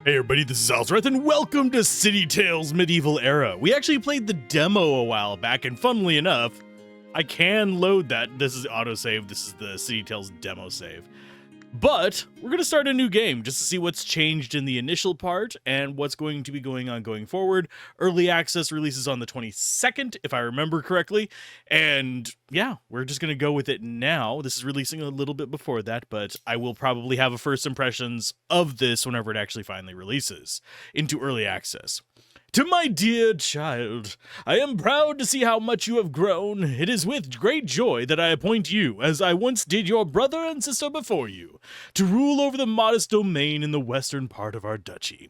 Hey everybody, this is Alzorath, and welcome to City Tales Medieval Era. We actually played the demo a while back, and funnily enough, I can load that. This is autosave, this is the City Tales demo save. But we're going to start a new game just to see what's changed in the initial part and what's going to be going on going forward. Early access releases on the 22nd, if I remember correctly. And yeah, we're just going to go with it now. This is releasing a little bit before that, but I will probably have a first impressions of this whenever it actually finally releases into early access. To my dear child, I am proud to see how much you have grown. It is with great joy that I appoint you, as I once did your brother and sister before you, to rule over the modest domain in the western part of our duchy.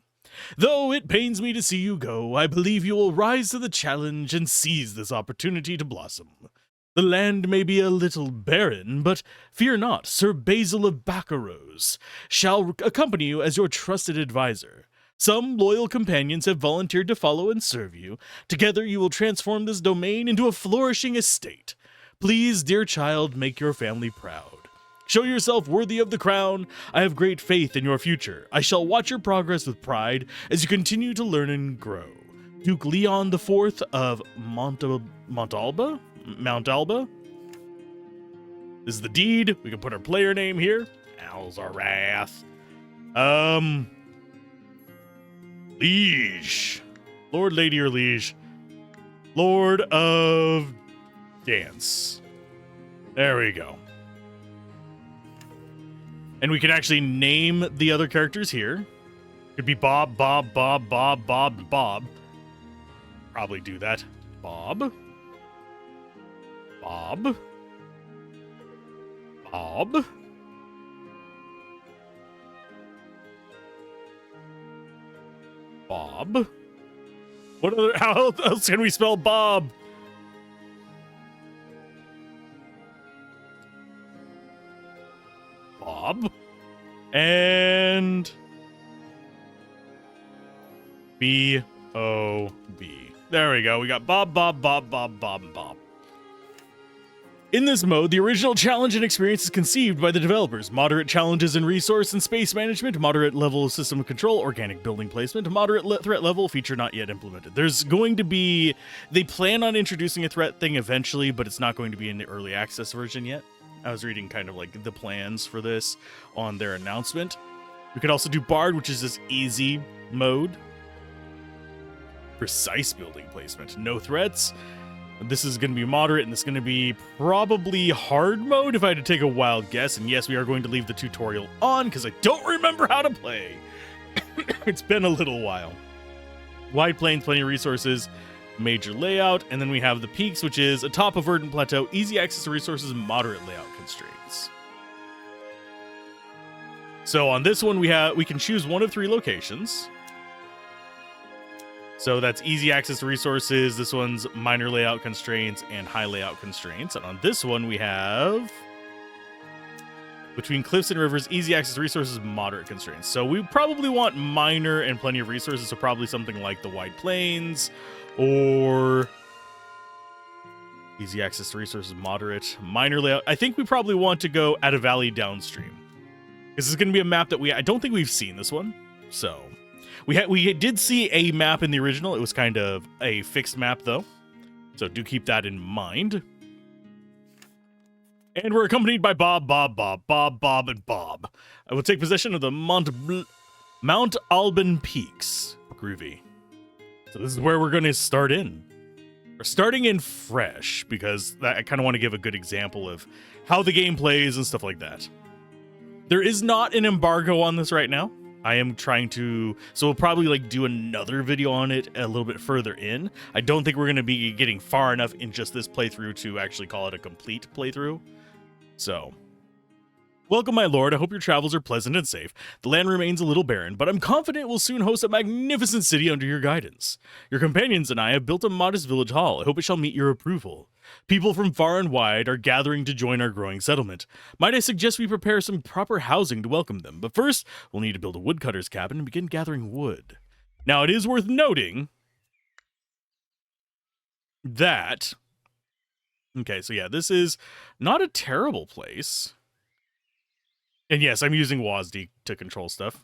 Though it pains me to see you go, I believe you will rise to the challenge and seize this opportunity to blossom. The land may be a little barren, but fear not, Sir Basil of Baccaros shall accompany you as your trusted advisor. Some loyal companions have volunteered to follow and serve you. Together you will transform this domain into a flourishing estate. Please, dear child, make your family proud. Show yourself worthy of the crown. I have great faith in your future. I shall watch your progress with pride as you continue to learn and grow. Duke Leon IV of Montalba? This is the deed. We can put our player name here. Alzorath. Liege. Lord, Lady, or Liege. Lord of Dance. There we go. And we can actually name the other characters here. Could be Bob, Bob, Bob, Bob, Bob, Bob. Probably do that. Bob. Bob. Bob. Bob? How else can we spell Bob? Bob. And B-O-B. There we go. We got Bob, Bob, Bob, Bob, Bob, and Bob. In this mode, the original challenge and experience is conceived by the developers. Moderate challenges in resource and space management, moderate level of system control, organic building placement, moderate threat level, feature not yet implemented. There's going to be... They plan on introducing a threat thing eventually, but it's not going to be in the early access version yet. I was reading kind of like the plans for this on their announcement. We could also do Bard, which is this easy mode. Precise building placement, no threats. This is going to be moderate, and this is going to be probably hard mode if I had to take a wild guess. And yes, we are going to leave the tutorial on because I don't remember how to play. It's been a little while. Wide plains, plenty of resources, major layout, and then we have the peaks, which is atop a verdant plateau, easy access to resources, moderate layout constraints. So on this one, we can choose one of three locations. So that's easy access to resources. This one's minor layout constraints and high layout constraints. And on this one, we have between cliffs and rivers, easy access to resources, moderate constraints. So we probably want minor and plenty of resources. So probably something like the wide plains or easy access to resources, moderate, minor layout. I think we probably want to go at a valley downstream. This is going to be a map that I don't think we've seen this one. So we did see a map in the original. It was kind of a fixed map, though. So do keep that in mind. And we're accompanied by Bob, Bob, Bob, Bob, Bob, and Bob. I will take possession of the Mount Alban Peaks. Groovy. So this is where we're going to start in. We're starting in fresh, because I kind of want to give a good example of how the game plays and stuff like that. There is not an embargo on this right now. I am trying to, so we'll probably do another video on it a little bit further in. I don't think we're going to be getting far enough in just this playthrough to actually call it a complete playthrough. So, welcome, my lord. I hope your travels are pleasant and safe. The land remains a little barren, but I'm confident we'll soon host a magnificent city under your guidance. Your companions and I have built a modest village hall. I hope it shall meet your approval. People from far and wide are gathering to join our growing settlement. Might I suggest we prepare some proper housing to welcome them, but first, we'll need to build a woodcutter's cabin and begin gathering wood. Now, it is worth noting that... Okay, so yeah, this is not a terrible place. And yes, I'm using WASD to control stuff.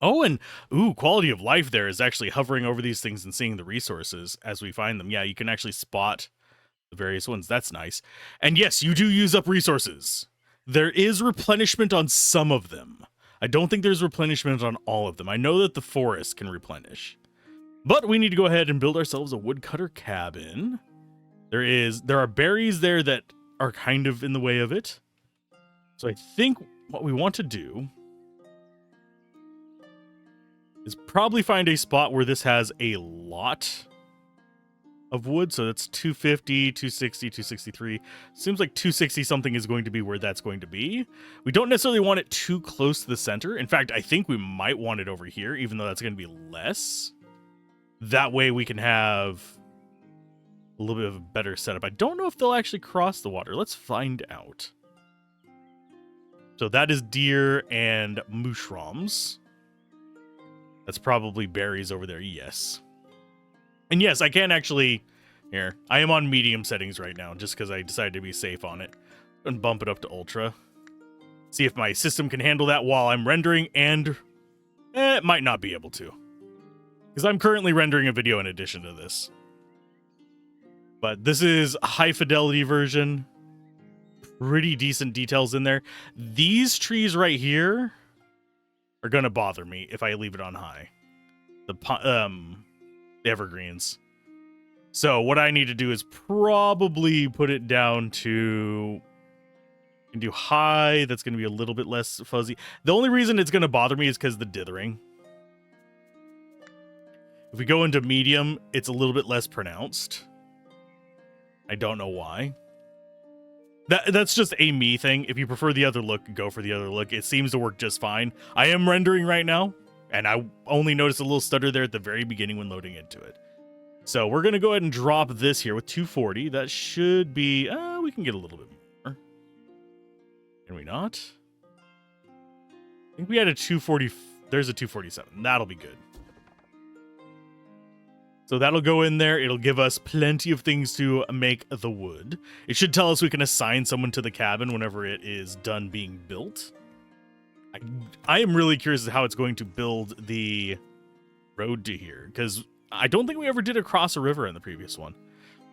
Oh, and ooh, quality of life there is actually hovering over these things and seeing the resources as we find them. Yeah, you can actually spot the various ones. That's nice. And yes, you do use up resources. There is replenishment on some of them. I don't think there's replenishment on all of them. I know that the forest can replenish. But we need to go ahead and build ourselves a woodcutter cabin. There are berries there that are kind of in the way of it. So I think what we want to do is probably find a spot where this has a lot of wood. So that's 250, 260, 263. Seems like 260 something is going to be where that's going to be. We don't necessarily want it too close to the center. In fact, I think we might want it over here, even though that's going to be less. That way we can have a little bit of a better setup. I don't know if they'll actually cross the water. Let's find out. So that is deer and mushrooms. That's probably berries over there. Yes. And yes, I can actually... Here, I am on medium settings right now, just because I decided to be safe on it. And bump it up to ultra. See if my system can handle that while I'm rendering, and... it might not be able to. Because I'm currently rendering a video in addition to this. But this is a high fidelity version. Pretty decent details in there. These trees right here are going to bother me if I leave it on high. The evergreens. So what I need to do is probably put it down to... and do high. That's going to be a little bit less fuzzy. The only reason it's going to bother me is because the dithering. If we go into medium, it's a little bit less pronounced. I don't know why. That's just a me thing. If you prefer the other look, go for the other look. It seems to work just fine. I am rendering right now, and I only noticed a little stutter there at the very beginning when loading into it. So we're going to go ahead and drop this here with 240. That should be... we can get a little bit more. Can we not? I think we had a 240... There's a 247. That'll be good. So that'll go in there. It'll give us plenty of things to make the wood. It should tell us we can assign someone to the cabin whenever it is done being built. I am really curious as to how it's going to build the road to here, because I don't think we ever did across a river in the previous one.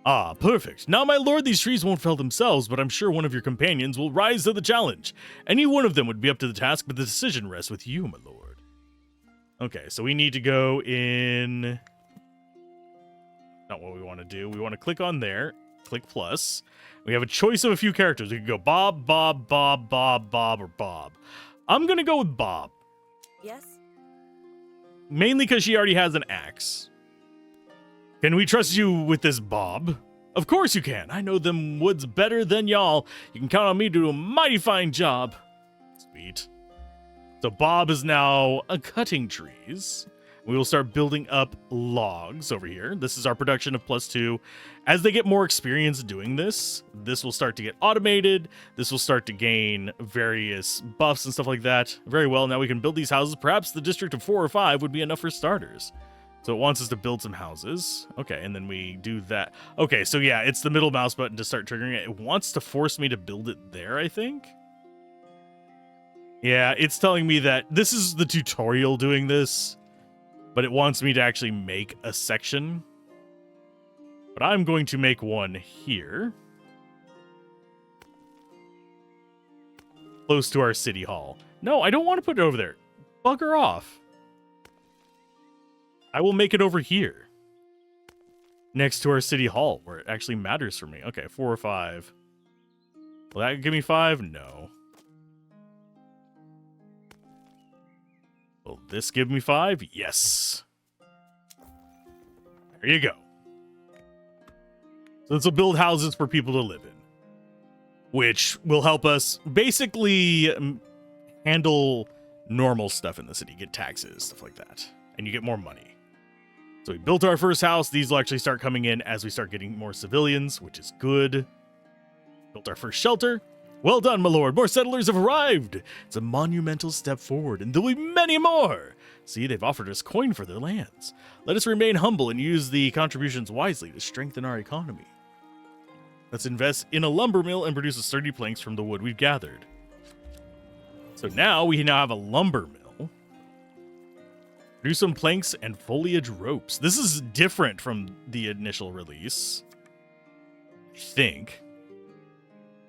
Ah, perfect. Now, my lord, these trees won't fell themselves, but I'm sure one of your companions will rise to the challenge. Any one of them would be up to the task, but the decision rests with you, my lord. Okay, so we need to go in... Not what we want to do. We want to click on there, click plus. We have a choice of a few characters. We can go Bob, Bob, Bob, Bob, Bob, or Bob. I'm going to go with Bob. Yes? Mainly because she already has an axe. Can we trust you with this, Bob? Of course you can. I know them woods better than y'all. You can count on me to do a mighty fine job. Sweet. So Bob is now cutting trees. We will start building up logs over here. This is our production of +2. As they get more experience doing this, this will start to get automated. This will start to gain various buffs and stuff like that. Very well, now we can build these houses. Perhaps the district of 4 or 5 would be enough for starters. So it wants us to build some houses. Okay, and then we do that. Okay, so yeah, it's the middle mouse button to start triggering it. It wants to force me to build it there, I think. Yeah, it's telling me that this is the tutorial doing this. But it wants me to actually make a section. But I'm going to make one here. Close to our city hall. No, I don't want to put it over there. Bugger off. I will make it over here. Next to our city hall, where it actually matters for me. Okay, 4 or 5. Will that give me 5? No. Will this give me 5? Yes. There you go. So this will build houses for people to live in, which will help us basically handle normal stuff in the city, get taxes, stuff like that, and you get more money. So we built our first house. These will actually start coming in as we start getting more civilians, which is good. Built our first shelter. Well done, my lord. More settlers have arrived. It's a monumental step forward, and there'll be many more. See, they've offered us coin for their lands. Let us remain humble and use the contributions wisely to strengthen our economy. Let's invest in a lumber mill and produce sturdy planks from the wood we've gathered. So now we have a lumber mill. Produce some planks and foliage ropes. This is different from the initial release, I think.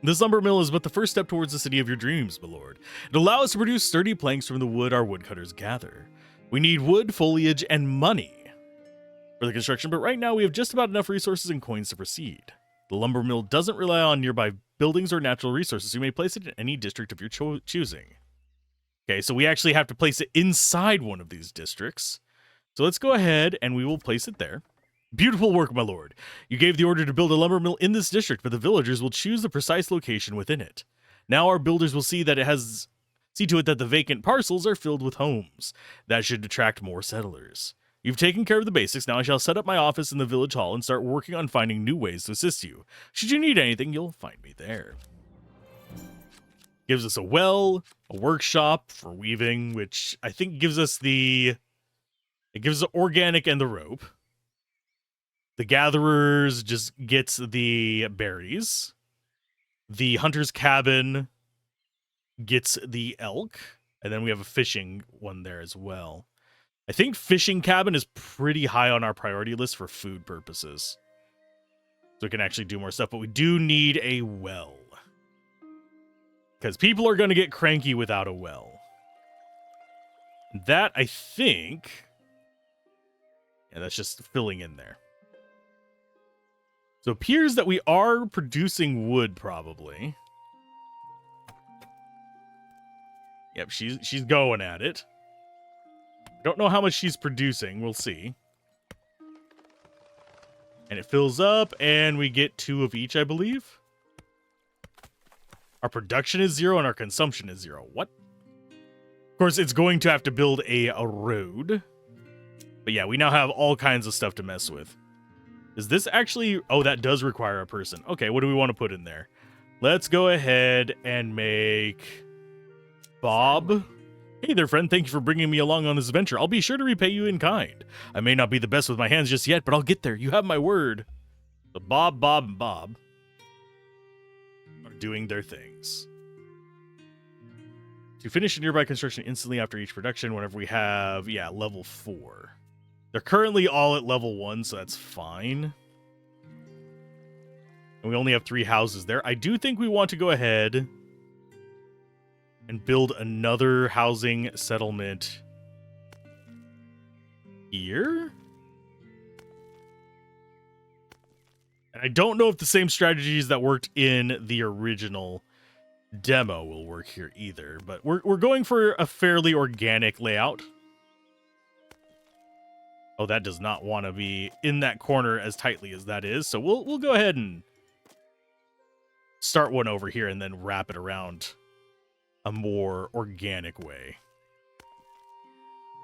This lumber mill is but the first step towards the city of your dreams, my lord. It allows us to produce sturdy planks from the wood our woodcutters gather. We need wood, foliage, and money for the construction, but right now we have just about enough resources and coins to proceed. The lumber mill doesn't rely on nearby buildings or natural resources. You may place it in any district of your choosing. Okay, so we actually have to place it inside one of these districts. So let's go ahead and we will place it there. Beautiful work, my lord. You gave the order to build a lumber mill in this district, but the villagers will choose the precise location within it. Now our builders will see to it that the vacant parcels are filled with homes. That should attract more settlers. You've taken care of the basics. Now I shall set up my office in the village hall and start working on finding new ways to assist you. Should you need anything, you'll find me there. Gives us a well, a workshop for weaving, which I think gives us it gives the organic and the rope. The gatherers just gets the berries. The hunter's cabin gets the elk. And then we have a fishing one there as well. I think fishing cabin is pretty high on our priority list for food purposes. So we can actually do more stuff, but we do need a well. Because people are going to get cranky without a well. That, I think... Yeah, that's just filling in there. So it appears that we are producing wood, probably. Yep, she's going at it. Don't know how much she's producing. We'll see. And it fills up, and we get 2 of each, I believe. Our production is 0 and our consumption is 0. What? Of course, it's going to have to build a road. But yeah, we now have all kinds of stuff to mess with. Is this actually... Oh, that does require a person. Okay, what do we want to put in there? Let's go ahead and make... Bob. Hey there, friend. Thank you for bringing me along on this adventure. I'll be sure to repay you in kind. I may not be the best with my hands just yet, but I'll get there. You have my word. So Bob, and Bob doing their things. To finish a nearby construction instantly after each production whenever we have, level 4. They're currently all at level 1, so that's fine. And we only have 3 houses there. I do think we want to go ahead and build another housing settlement here. And I don't know if the same strategies that worked in the original demo will work here either, but we're going for a fairly organic layout. Oh, that does not want to be in that corner as tightly as that is, so we'll go ahead and start one over here and then wrap it around a more organic way.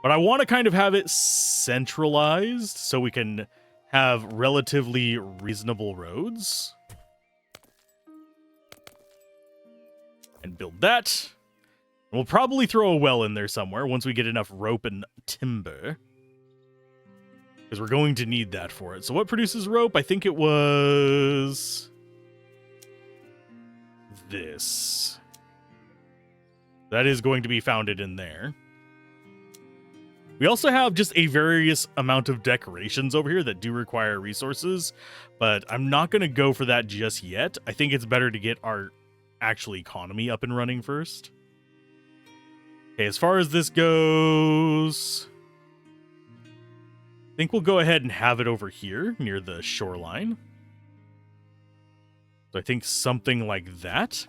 But I want to kind of have it centralized so we can have relatively reasonable roads. And build that. And we'll probably throw a well in there somewhere once we get enough rope and timber. Because we're going to need that for it. So what produces rope? I think it was this. That is going to be founded in there. We also have just a various amount of decorations over here that do require resources, but I'm not going to go for that just yet. I think it's better to get our actual economy up and running first. Okay, as far as this goes, I think we'll go ahead and have it over here near the shoreline. So I think something like that.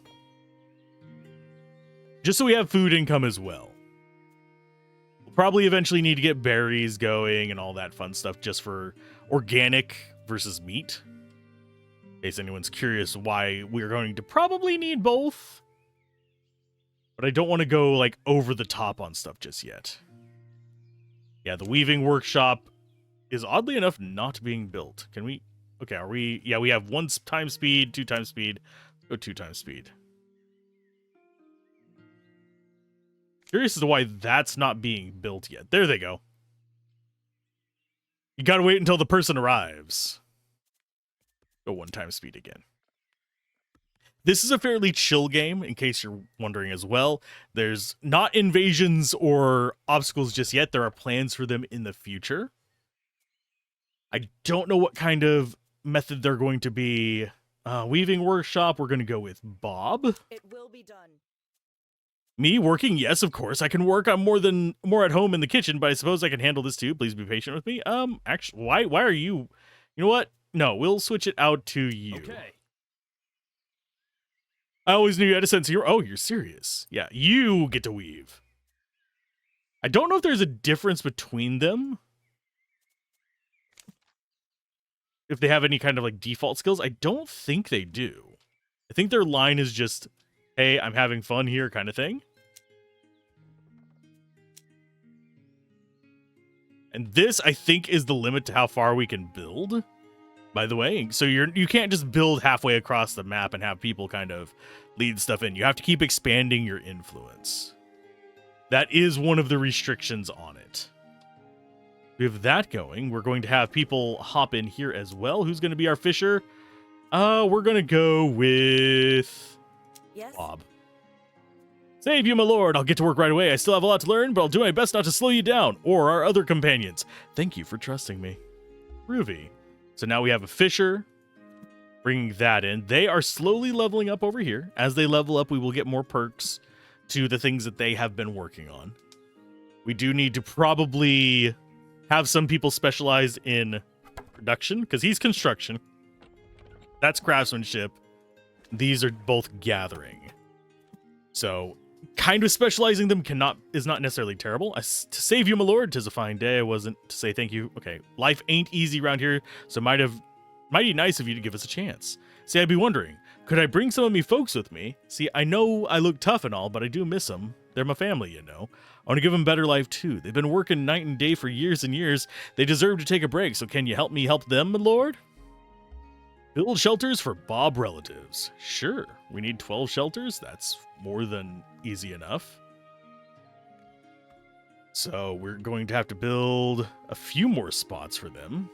Just so we have food income as well. We'll probably eventually need to get berries going and all that fun stuff just for organic versus meat. In case anyone's curious why we're going to probably need both. But I don't want to go like over the top on stuff just yet. Yeah, the weaving workshop is oddly enough not being built. Can we? Okay, are we? Yeah, we have 1 times speed, 2 times speed. Go 2 times speed. Curious as to why that's not being built yet. There they go. You gotta wait until the person arrives. Go 1 times speed again. This is a fairly chill game, in case you're wondering as well. There's not invasions or obstacles just yet. There are plans for them in the future. I don't know what kind of method they're going to be. Weaving workshop, we're going to go with Bob. It will be done. Me working? Yes, of course. I can work. I'm more at home in the kitchen, but I suppose I can handle this too. Please be patient with me. Actually, why are you? You know what? No, we'll switch it out to you. Okay. I always knew you had a sense of humor. Oh, you're serious. Yeah, you get to weave. I don't know if there's a difference between them. If they have any kind of like default skills. I don't think they do. I think their line is just, hey, I'm having fun here kind of thing. And this, I think, is the limit to how far we can build, by the way. So you can't just build halfway across the map and have people kind of lead stuff in. You have to keep expanding your influence. That is one of the restrictions on it. We have that going. We're going to have people hop in here as well. Who's going to be our fisher? We're going to go with Yes. Bob. Save you, my lord. I'll get to work right away. I still have a lot to learn, but I'll do my best not to slow you down or our other companions. Thank you for trusting me. Groovy. So now we have a fisher. Bringing that in. They are slowly leveling up over here. As they level up, we will get more perks to the things that they have been working on. We do need to probably have some people specialized in production, because he's construction. That's craftsmanship. These are both gathering. So, kind of specializing them is not necessarily terrible. To save you, my lord, 'tis a fine day. I wasn't to say thank you. Okay, life ain't easy around here, so mighty nice of you to give us a chance. See, I'd be wondering, could I bring some of me folks with me? See, I know I look tough and all, but I do miss them. They're my family, you know. I want to give them better life too. They've been working night and day for years and years. They deserve to take a break, so can you help me help them, my lord? Build shelters for Bob relatives. Sure, we need 12 shelters. That's more than easy enough. So we're going to have to build a few more spots for them.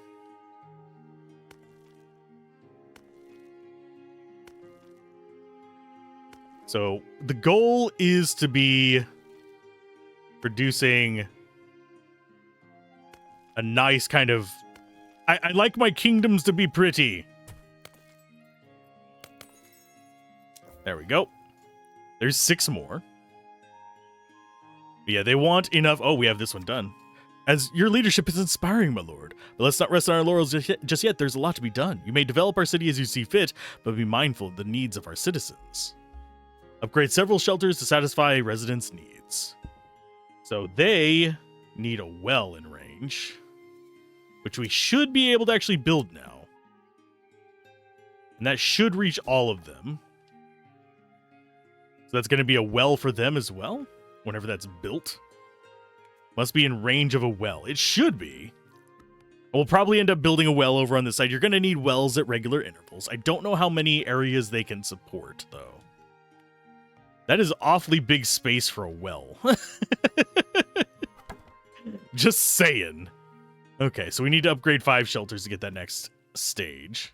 So the goal is to be producing a nice kind of... I like my kingdoms to be pretty. There we go. There's 6 more. But yeah, they want enough... Oh, we have this one done. As your leadership is inspiring, my lord. But let's not rest on our laurels just yet. There's a lot to be done. You may develop our city as you see fit, but be mindful of the needs of our citizens. Upgrade several shelters to satisfy residents' needs. So they need a well in range, which we should be able to actually build now. And that should reach all of them. So that's going to be a well for them as well, whenever that's built. Must be in range of a well. It should be. We'll probably end up building a well over on this side. You're going to need wells at regular intervals. I don't know how many areas they can support, though. That is awfully big space for a well. Just saying. Okay, so we need to upgrade 5 shelters to get that next stage.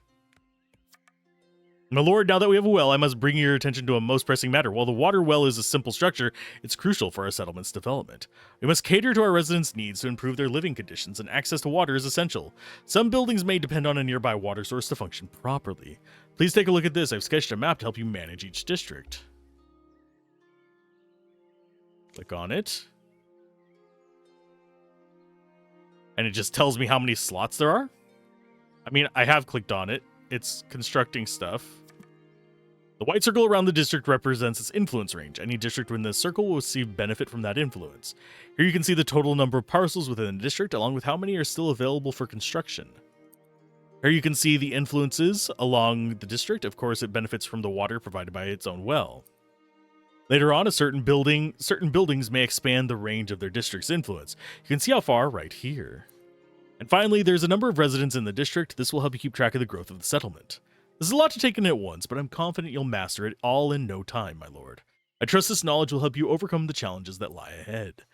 My lord, now that we have a well, I must bring your attention to a most pressing matter. While the water well is a simple structure, it's crucial for our settlement's development. We must cater to our residents' needs to improve their living conditions, and access to water is essential. Some buildings may depend on a nearby water source to function properly. Please take a look at this. I've sketched a map to help you manage each district. Click on it. And it just tells me how many slots there are. I mean, I have clicked on it. It's constructing stuff. The white circle around the district represents its influence range. Any district within this circle will receive benefit from that influence. Here you can see the total number of parcels within the district, along with how many are still available for construction. Here you can see the influences along the district. Of course, it benefits from the water provided by its own well. Later on, certain buildings may expand the range of their district's influence. You can see how far right here. And finally, there's a number of residents in the district. This will help you keep track of the growth of the settlement. This is a lot to take in at once, but I'm confident you'll master it all in no time, my lord. I trust this knowledge will help you overcome the challenges that lie ahead.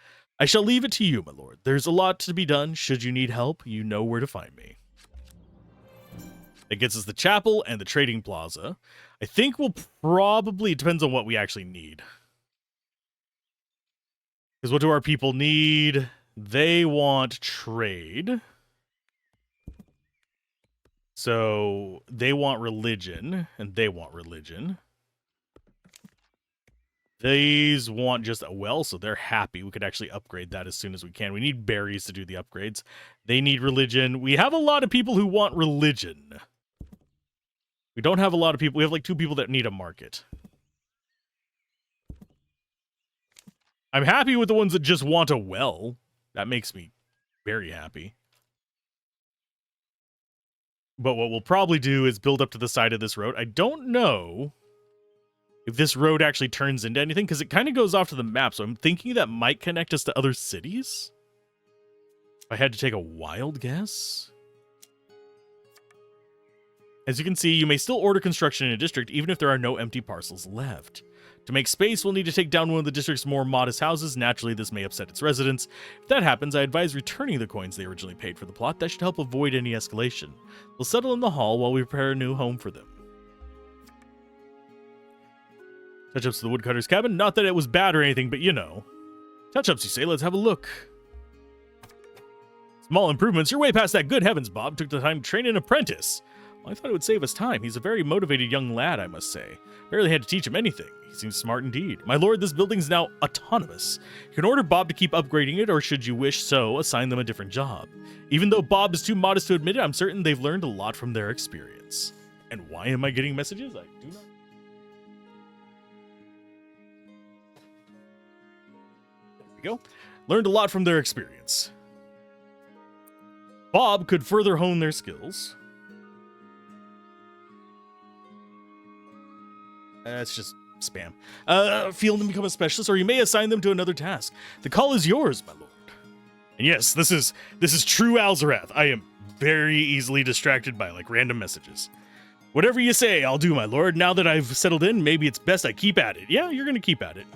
I shall leave it to you, my lord. There's a lot to be done. Should you need help, you know where to find me. It gets us the chapel and the trading plaza. I think we'll probably, it depends on what we actually need. Because what do our people need? They want trade. So they want religion, and they want religion. These want just a well, so they're happy. We could actually upgrade that as soon as we can. We need berries to do the upgrades. They need religion. We have a lot of people who want religion. We don't have a lot of people. We have like 2 people that need a market. I'm happy with the ones that just want a well. That makes me very happy. But what we'll probably do is build up to the side of this road. I don't know if this road actually turns into anything, because it kind of goes off to the map, so I'm thinking that might connect us to other cities. If I had to take a wild guess. As you can see, you may still order construction in a district, even if there are no empty parcels left. To make space, we'll need to take down one of the district's more modest houses. Naturally, this may upset its residents. If that happens, I advise returning the coins they originally paid for the plot. That should help avoid any escalation. They'll settle in the hall while we prepare a new home for them. Touch-ups to the woodcutter's cabin. Not that it was bad or anything, but you know. Touch-ups, you say? Let's have a look. Small improvements. You're way past that. Good heavens, Bob took the time to train an apprentice. Well, I thought it would save us time. He's a very motivated young lad, I must say. Barely had to teach him anything. He seems smart indeed. My lord, this building's now autonomous. You can order Bob to keep upgrading it, or should you wish so, assign them a different job. Even though Bob is too modest to admit it, I'm certain they've learned a lot from their experience. And why am I getting messages? I do not. There we go. Learned a lot from their experience. Bob could further hone their skills. It's just spam. Field and become a specialist, or you may assign them to another task. The call is yours, my lord. And yes, this is true Alzorath. I am very easily distracted by like random messages. Whatever you say, I'll do, my lord. Now that I've settled in, maybe it's best I keep at it. Yeah, you're gonna keep at it.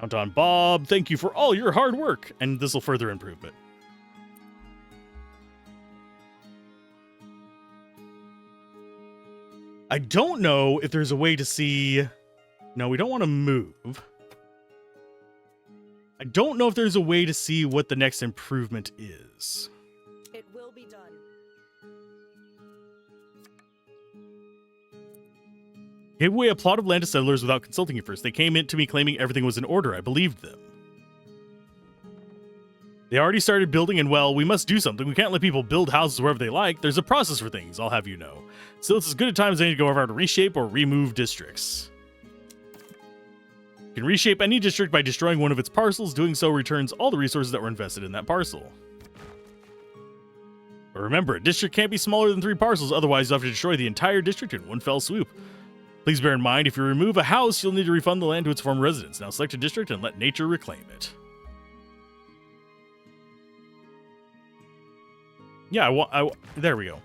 Count on Bob. Thank you for all your hard work, and this will further improve it. I don't know if there's a way to see... No, we don't want to move. I don't know if there's a way to see what the next improvement is. It will be done. Gave away a plot of land to settlers without consulting you first. They came in to me claiming everything was in order. I believed them. They already started building, and well, we must do something. We can't let people build houses wherever they like. There's a process for things, I'll have you know. Still, it's as good a time as any to go over to reshape or remove districts. You can reshape any district by destroying one of its parcels. Doing so returns all the resources that were invested in that parcel. But remember, a district can't be smaller than 3 parcels, otherwise you'll have to destroy the entire district in one fell swoop. Please bear in mind, if you remove a house, you'll need to refund the land to its former residents. Now select a district and let nature reclaim it. Yeah, there we go.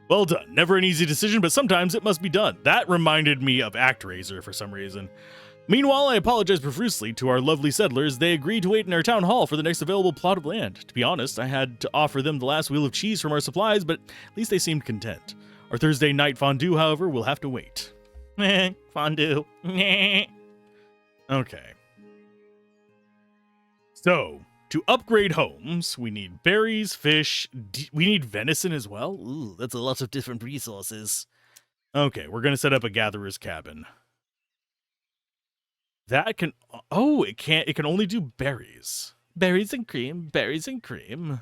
Well done. Never an easy decision, but sometimes it must be done. That reminded me of ActRaiser for some reason. Meanwhile, I apologize profusely to our lovely settlers. They agreed to wait in our town hall for the next available plot of land. To be honest, I had to offer them the last wheel of cheese from our supplies, but at least they seemed content. Our Thursday night fondue, however, will have to wait. Fondue. Okay. So... to upgrade homes, we need berries, fish, we need venison as well. Ooh, that's a lot of different resources. Okay, we're going to set up a gatherer's cabin. That can... oh, it can only do berries. Berries and cream, berries and cream.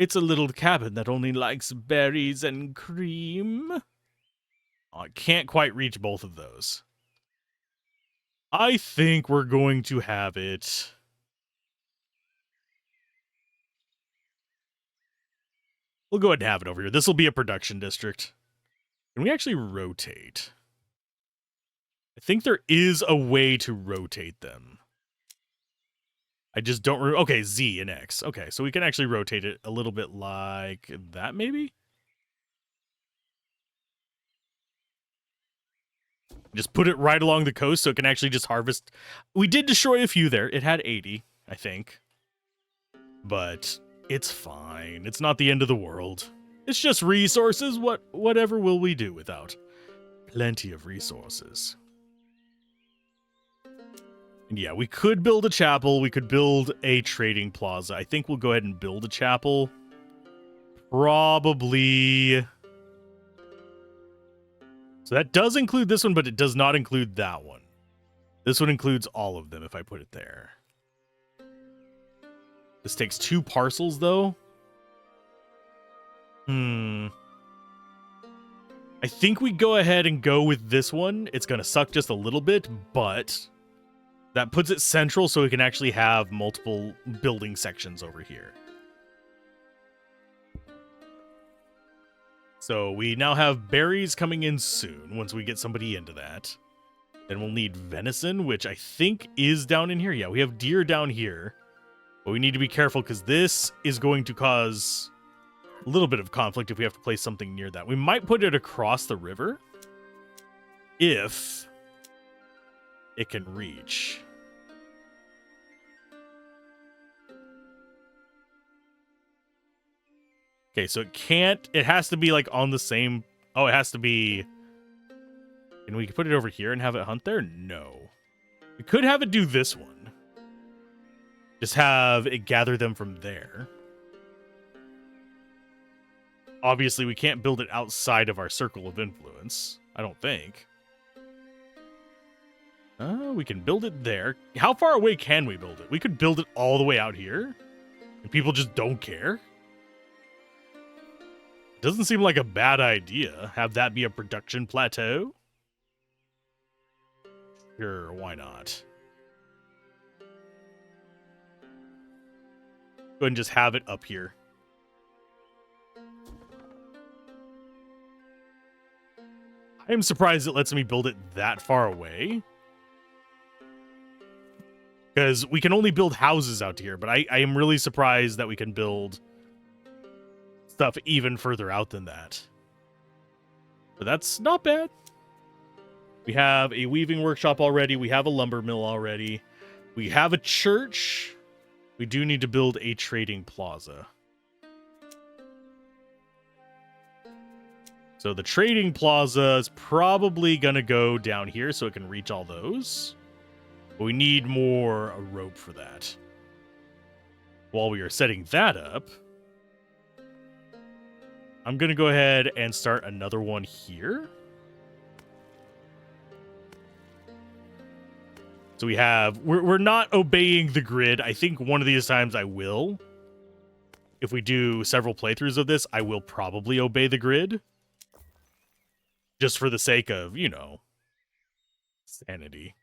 It's a little cabin that only likes berries and cream. Oh, I can't quite reach both of those. I think we're going to have it... we'll go ahead and have it over here. This will be a production district. Can we actually rotate? I think there is a way to rotate them. I just don't... okay, Z and X. Okay, so we can actually rotate it a little bit like that, maybe? Just put it right along the coast so it can actually just harvest. We did destroy a few there. It had 80, I think. But... it's fine. It's not the end of the world. It's just resources. Whatever will we do without? plenty of resources. And yeah, we could build a chapel. We could build a trading plaza. I think we'll go ahead and build a chapel. Probably. So that does include this one, but it does not include that one. This one includes all of them if I put it there. This takes 2 parcels, though. I think we go ahead and go with this one. It's going to suck just a little bit, but that puts it central so we can actually have multiple building sections over here. So we now have berries coming in soon once we get somebody into that. Then we'll need venison, which I think is down in here. Yeah, we have deer down here. But we need to be careful because this is going to cause a little bit of conflict if we have to place something near that. We might put it across the river if it can reach. Okay, so it can't, it has to be like on the same, oh, it has to be, and we can put it over here and have it hunt there? No. We could have it do this one. Just have it gather them from there. Obviously, we can't build it outside of our circle of influence. I don't think. We can build it there. How far away can we build it? We could build it all the way out here. And people just don't care. Doesn't seem like a bad idea. Have that be a production plateau? Sure, why not? Go ahead and just have it up here. I am surprised it lets me build it that far away. Because we can only build houses out here, but I am really surprised that we can build stuff even further out than that. But that's not bad. We have a weaving workshop already. We have a lumber mill already. We have a church. We do need to build a trading plaza. So the trading plaza is probably going to go down here so it can reach all those. But we need more a rope for that. While we are setting that up, I'm going to go ahead and start another one here. So we have, we're not obeying the grid. I think one of these times I will. If we do several playthroughs of this, I will probably obey the grid. Just for the sake of, you know, sanity.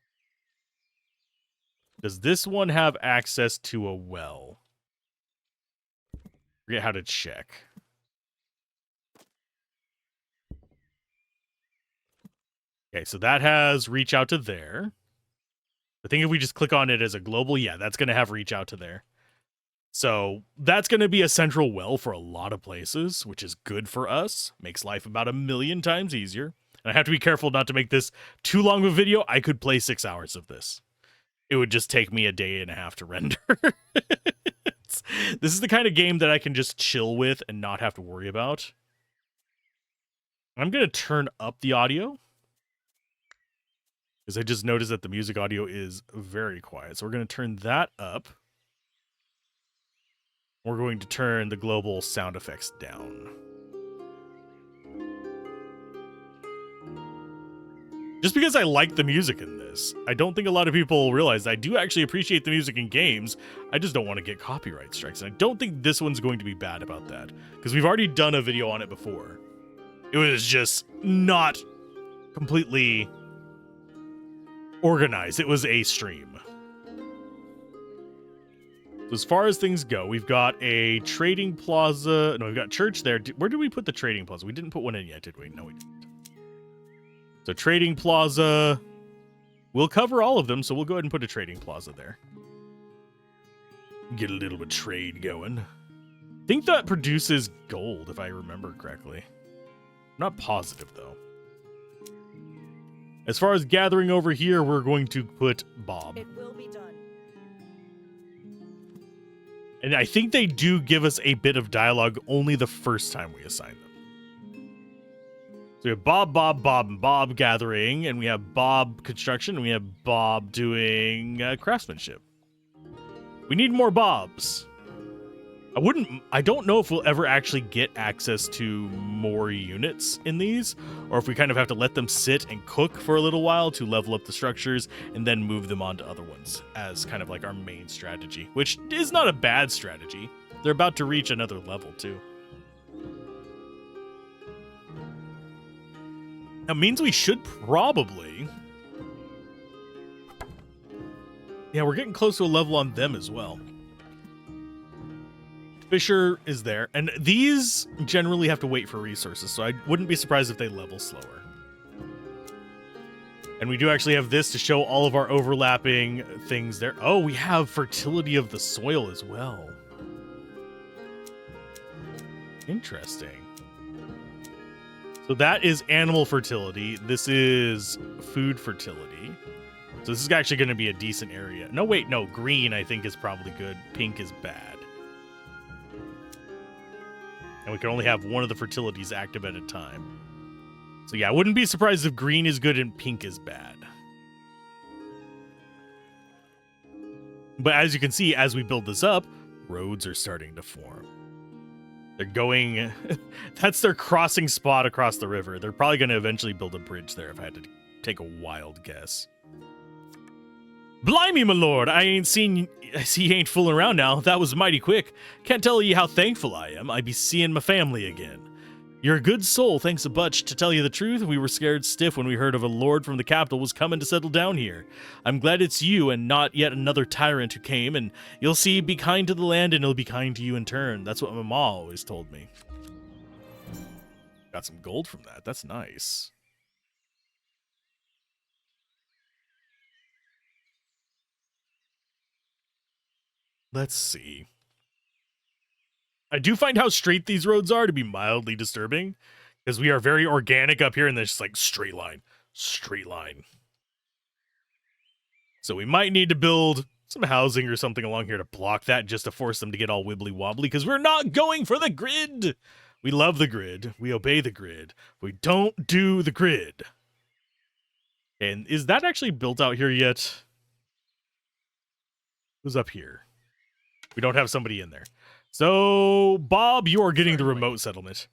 Does this one have access to a well? Forget how to check. Okay, so that has reach out to there. I think if we just click on it as a global, yeah, that's going to have reach out to there. So that's going to be a central well for a lot of places, which is good for us. Makes life about 1,000,000 times easier. And I have to be careful not to make this too long of a video. I could play 6 hours of this. It would just take me a day and a half to render. This is the kind of game that I can just chill with and not have to worry about. I'm going to turn up the audio, because I just noticed that the music audio is very quiet. So we're going to turn that up. We're going to turn the global sound effects down. Just because I like the music in this. I don't think a lot of people realize I do actually appreciate the music in games. I just don't want to get copyright strikes. And I don't think this one's going to be bad about that, because we've already done a video on it before. It was just not completely organized. It was a stream. So as far as things go, we've got a trading plaza. No, we've got church there. Where did we put the trading plaza? We didn't put one in yet, did we? No, we didn't. So trading plaza, we'll cover all of them, so we'll go ahead and put a trading plaza there. Get a little bit of trade going. I think that produces gold, if I remember correctly. I'm not positive, though. As far as gathering over here, we're going to put Bob. It will be done. And I think they do give us a bit of dialogue only the first time we assign them. So we have Bob, and Bob gathering, and we have Bob construction, and we have Bob doing craftsmanship. We need more Bobs. I don't know if we'll ever actually get access to more units in these, or if we kind of have to let them sit and cook for a little while to level up the structures and then move them on to other ones as kind of like our main strategy, which is not a bad strategy. They're about to reach another level too. That means we should probably... Yeah, we're getting close to a level on them as well. Fisher is there, and these generally have to wait for resources, so I wouldn't be surprised if they level slower. And we do actually have this to show all of our overlapping things there. Oh, we have fertility of the soil as well. Interesting. So that is animal fertility. This is food fertility. So this is actually going to be a decent area. No, wait, no. Green, I think, is probably good. Pink is bad. And we can only have one of the fertilities active at a time. So yeah, I wouldn't be surprised if green is good and pink is bad. But as you can see, as we build this up, roads are starting to form. They're going... That's their crossing spot across the river. They're probably going to eventually build a bridge there if I had to take a wild guess. Blimey, my lord! I see you ain't fooling around now. That was mighty quick. Can't tell you how thankful I am. I be seeing my family again. You're a good soul, thanks a bunch. To tell you the truth, we were scared stiff when we heard of a lord from the capital was coming to settle down here. I'm glad it's you and not yet another tyrant who came, and you'll see, be kind to the land and it'll be kind to you in turn. That's what my ma always told me. Got some gold from that. That's nice. Let's see. I do find how straight these roads are to be mildly disturbing, because we are very organic up here, and there's just like straight line. So we might need to build some housing or something along here to block that, just to force them to get all wibbly wobbly, because we're not going for the grid. We love the grid. We obey the grid. We don't do the grid. And is that actually built out here yet? Who's up here? We don't have somebody in there. So, Bob, you are getting the remote settlement.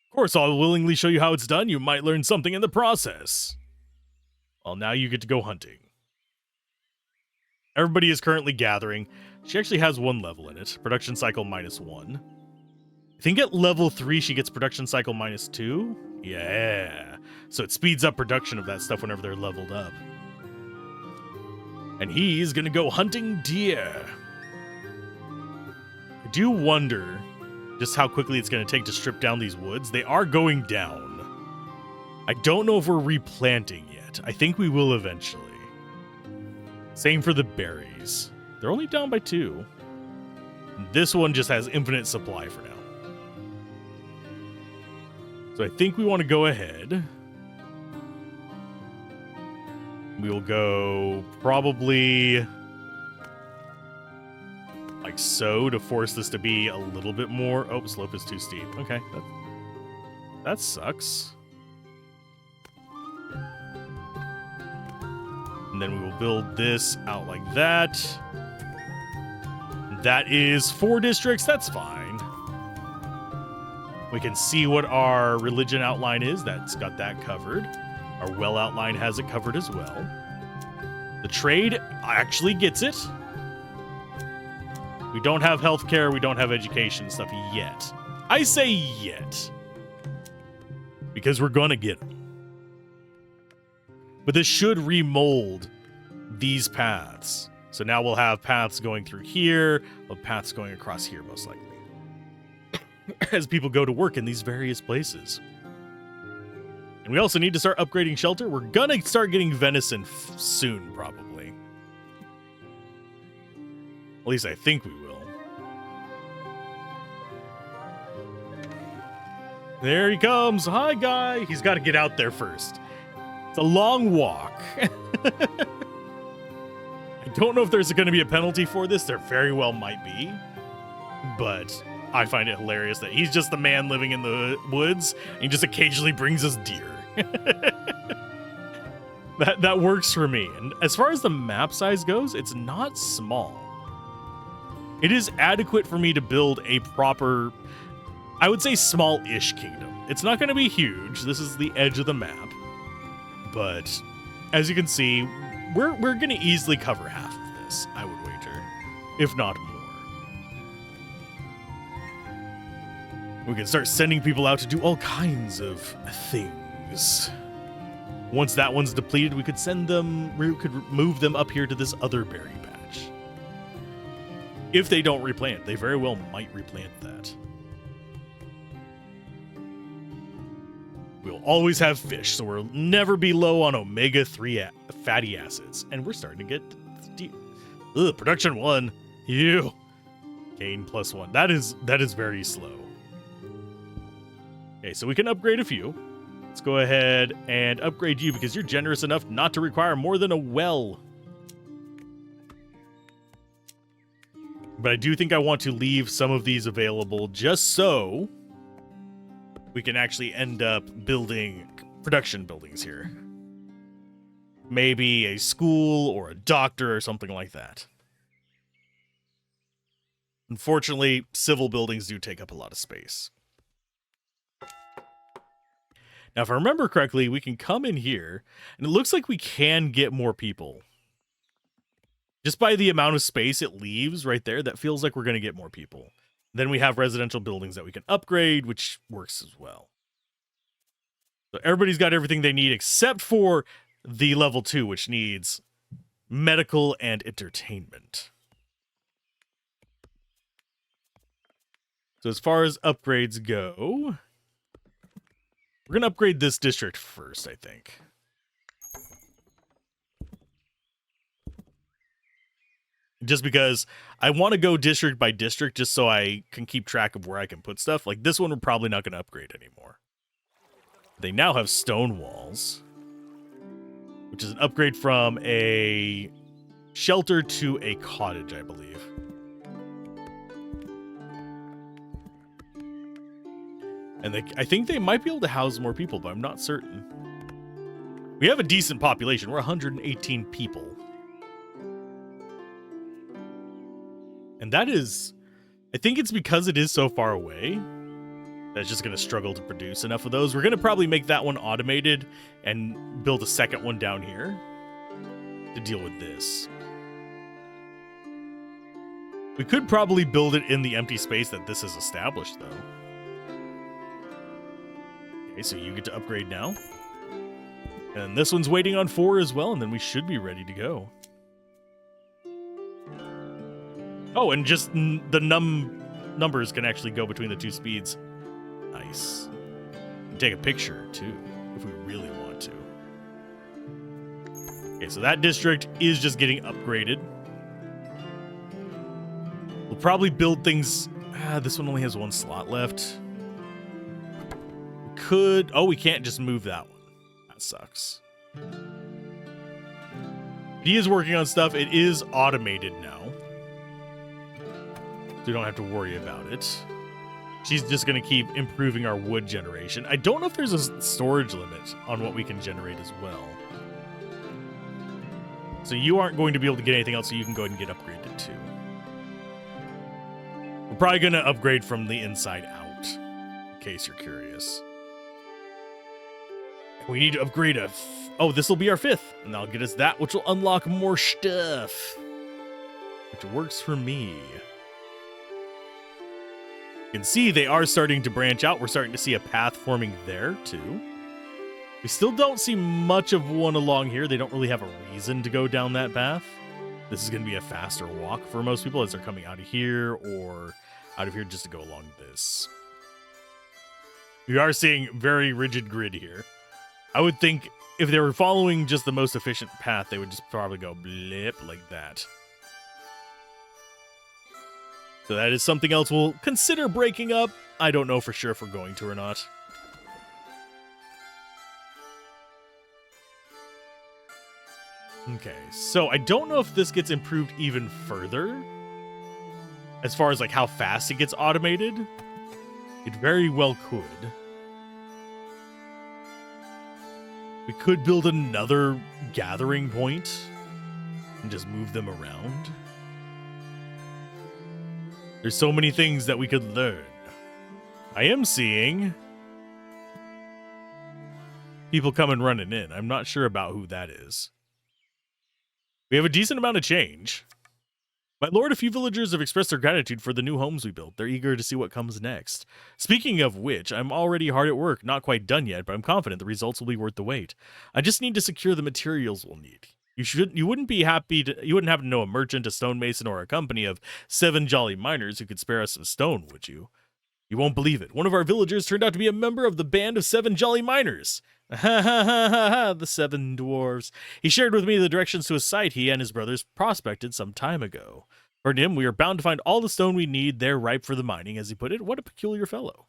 Of course, I'll willingly show you how it's done. You might learn something in the process. Well, now you get to go hunting. Everybody is currently gathering. She actually has one level in it. Production cycle -1. I think at level 3, she gets production cycle -2. Yeah. So it speeds up production of that stuff whenever they're leveled up. And he's gonna go hunting deer. I do wonder just how quickly it's going to take to strip down these woods. They are going down. I don't know if we're replanting yet. I think we will eventually. Same for the berries. They're only down by 2. This one just has infinite supply for now. So I think we want to go ahead. We will go probably... like so, to force this to be a little bit more... Oh, slope is too steep. Okay, that sucks. And then we will build this out like that. That is 4 districts. That's fine. We can see what our religion outline is. That's got that covered. Our well outline has it covered as well. The trade actually gets it. We don't have healthcare, we don't have education stuff yet. I say yet. Because we're gonna get them. But this should remold these paths. So now we'll have paths going through here, we'll have paths going across here most likely. As people go to work in these various places. And we also need to start upgrading shelter. We're gonna start getting venison soon, probably. At least I think we will. There he comes. Hi, guy. He's got to get out there first. It's a long walk. I don't know if there's going to be a penalty for this. There very well might be. But I find it hilarious that he's just the man living in the woods, and he just occasionally brings us deer. That works for me. And as far as the map size goes, it's not small. It is adequate for me to build a proper, I would say, small-ish kingdom. It's not going to be huge. This is the edge of the map. But as you can see, we're going to easily cover half of this, I would wager, if not more. We can start sending people out to do all kinds of things. Once that one's depleted, we could move them up here to this other berry patch. If they don't replant, they very well might replant that. We'll always have fish, so we'll never be low on omega-3 fatty acids. And we're starting to get production 1. Ew. Gain +1. That is very slow. Okay, so we can upgrade a few. Let's go ahead and upgrade you because you're generous enough not to require more than a well. But I do think I want to leave some of these available just so we can actually end up building production buildings here. Maybe a school or a doctor or something like that. Unfortunately, civil buildings do take up a lot of space. Now, if I remember correctly, we can come in here, and it looks like we can get more people. Just by the amount of space it leaves right there, that feels like we're going to get more people. Then we have residential buildings that we can upgrade, which works as well. So everybody's got everything they need except for the level 2, which needs medical and entertainment. So as far as upgrades go, we're going to upgrade this district first, I think. Just because I want to go district by district just so I can keep track of where I can put stuff. Like this one, we're probably not going to upgrade anymore. They now have stone walls, which is an upgrade from a shelter to a cottage, I believe. And I think they might be able to house more people, but I'm not certain. We have a decent population. We're 118 people. And that is, I think it's because it is so far away that it's just going to struggle to produce enough of those. We're going to probably make that one automated and build a second one down here to deal with this. We could probably build it in the empty space that this is established, though. Okay, so you get to upgrade now. And this one's waiting on 4 as well, and then we should be ready to go. Oh, and just the numbers can actually go between the 2 speeds. Nice. Take a picture, too, if we really want to. Okay, so that district is just getting upgraded. We'll probably build things... this one only has 1 slot left. We could... Oh, we can't just move that one. That sucks. He is working on stuff. It is automated now. We don't have to worry about it. She's just going to keep improving our wood generation. I don't know if there's a storage limit on what we can generate as well. So you aren't going to be able to get anything else, so you can go ahead and get upgraded too. We're probably going to upgrade from the inside out, in case you're curious. We need to upgrade oh, this will be our 5th, and that'll get us that, which will unlock more stuff. Which works for me. You can see they are starting to branch out. We're starting to see a path forming there, too. We still don't see much of one along here. They don't really have a reason to go down that path. This is going to be a faster walk for most people as they're coming out of here or out of here just to go along this. We are seeing very rigid grid here. I would think if they were following just the most efficient path, they would just probably go blip like that. So that is something else we'll consider breaking up. I don't know for sure if we're going to or not. Okay, so I don't know if this gets improved even further. as far as like how fast it gets automated, it very well could. We could build another gathering point and just move them around. There's so many things that we could learn. I am seeing people coming running in. I'm not sure about who that is. We have a decent amount of change. My lord, a few villagers have expressed their gratitude for the new homes we built. They're eager to see what comes next. Speaking of which, I'm already hard at work. Not quite done yet, but I'm confident the results will be worth the wait. I just need to secure the materials we'll need. You wouldn't happen to know a merchant, a stonemason, or a company of 7 jolly miners who could spare us some stone, would you? You won't believe it. One of our villagers turned out to be a member of the band of 7 jolly miners. Ha ha ha ha ha, the 7 dwarves. He shared with me the directions to a site he and his brothers prospected some time ago. For him, we are bound to find all the stone we need there ripe for the mining, as he put it. What a peculiar fellow.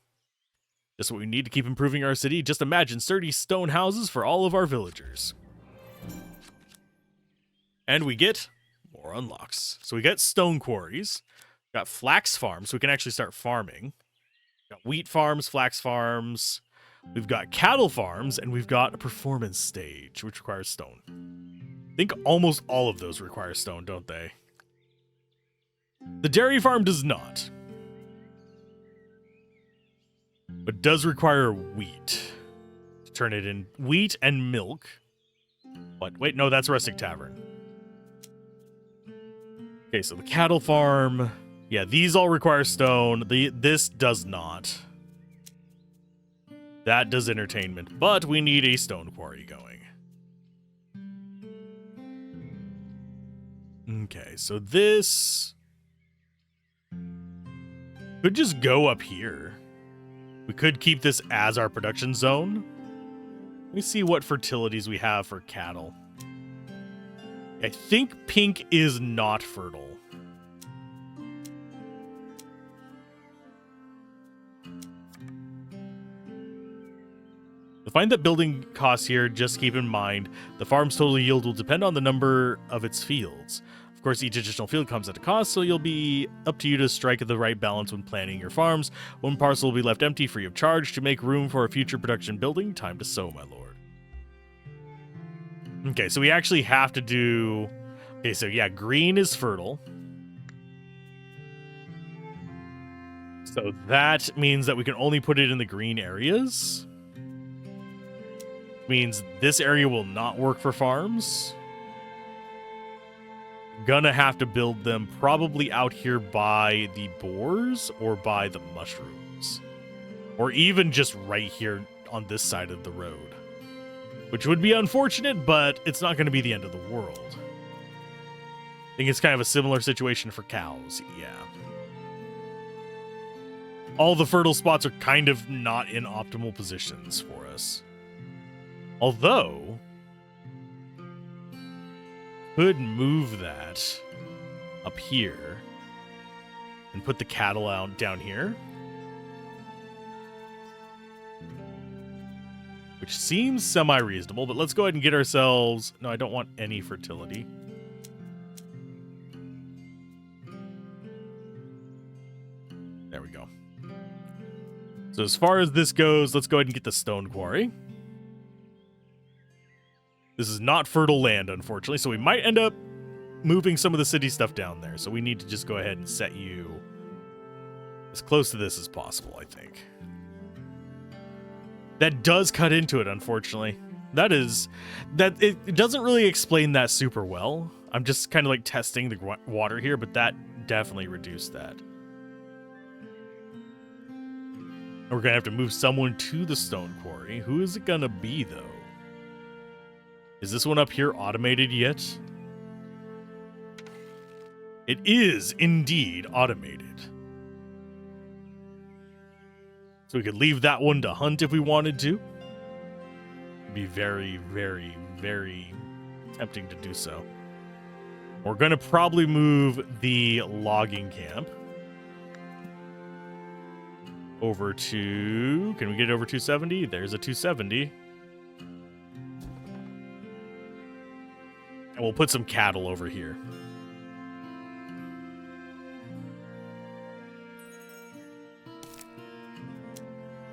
Just what we need to keep improving our city. Just imagine sturdy stone houses for all of our villagers. And we get more unlocks. So we got stone quarries. Got flax farms, so we can actually start farming. Got wheat farms, flax farms. We've got cattle farms, and we've got a performance stage, which requires stone. I think almost all of those require stone, don't they? The dairy farm does not. But does require wheat. To turn it in wheat and milk. What? Wait, no, that's Rustic Tavern. Okay, so the cattle farm. Yeah, these all require stone. This does not. That does entertainment, but we need a stone quarry going. Okay, so this could just go up here. We could keep this as our production zone. Let me see what fertilities we have for cattle. I think pink is not fertile. To find that building costs here, just keep in mind the farm's total yield will depend on the number of its fields. Of course, each additional field comes at a cost, so you'll be up to you to strike the right balance when planning your farms. One parcel will be left empty free of charge to make room for a future production building. Time to sow, my lord. Okay, so we actually have to do... Okay, so yeah, green is fertile. So that means that we can only put it in the green areas. Means this area will not work for farms. Gonna have to build them probably out here by the boars or by the mushrooms. Or even just right here on this side of the road. Which would be unfortunate, but it's not going to be the end of the world. I think it's kind of a similar situation for cows, yeah. All the fertile spots are kind of not in optimal positions for us. Although, could move that up here and put the cattle out down here. Which seems semi-reasonable, but let's go ahead and get ourselves... No, I don't want any fertility. There we go. So as far as this goes, let's go ahead and get the stone quarry. This is not fertile land, unfortunately, so we might end up moving some of the city stuff down there. So we need to just go ahead and set you as close to this as possible, I think. That does cut into it, unfortunately. It doesn't really explain that super well. I'm just kind of like testing the water here, but that definitely reduced that. And we're gonna have to move someone to the stone quarry. Who is it gonna be, though? Is this one up here automated yet? It is indeed automated. So we could leave that one to hunt if we wanted to. It'd be very, very, very tempting to do so. We're going to probably move the logging camp over to... Can we get it over 270? There's a 270. And we'll put some cattle over here.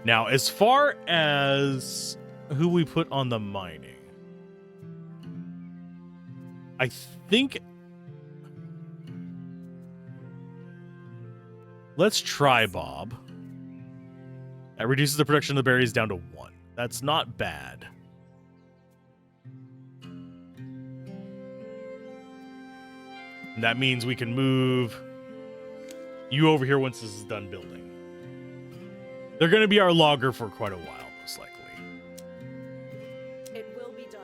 Now, as far as who we put on the mining, I think let's try Bob. That reduces the production of the berries down to 1. That's not bad. And that means we can move you over here once this is done building. They're going to be our logger for quite a while, most likely. It will be done.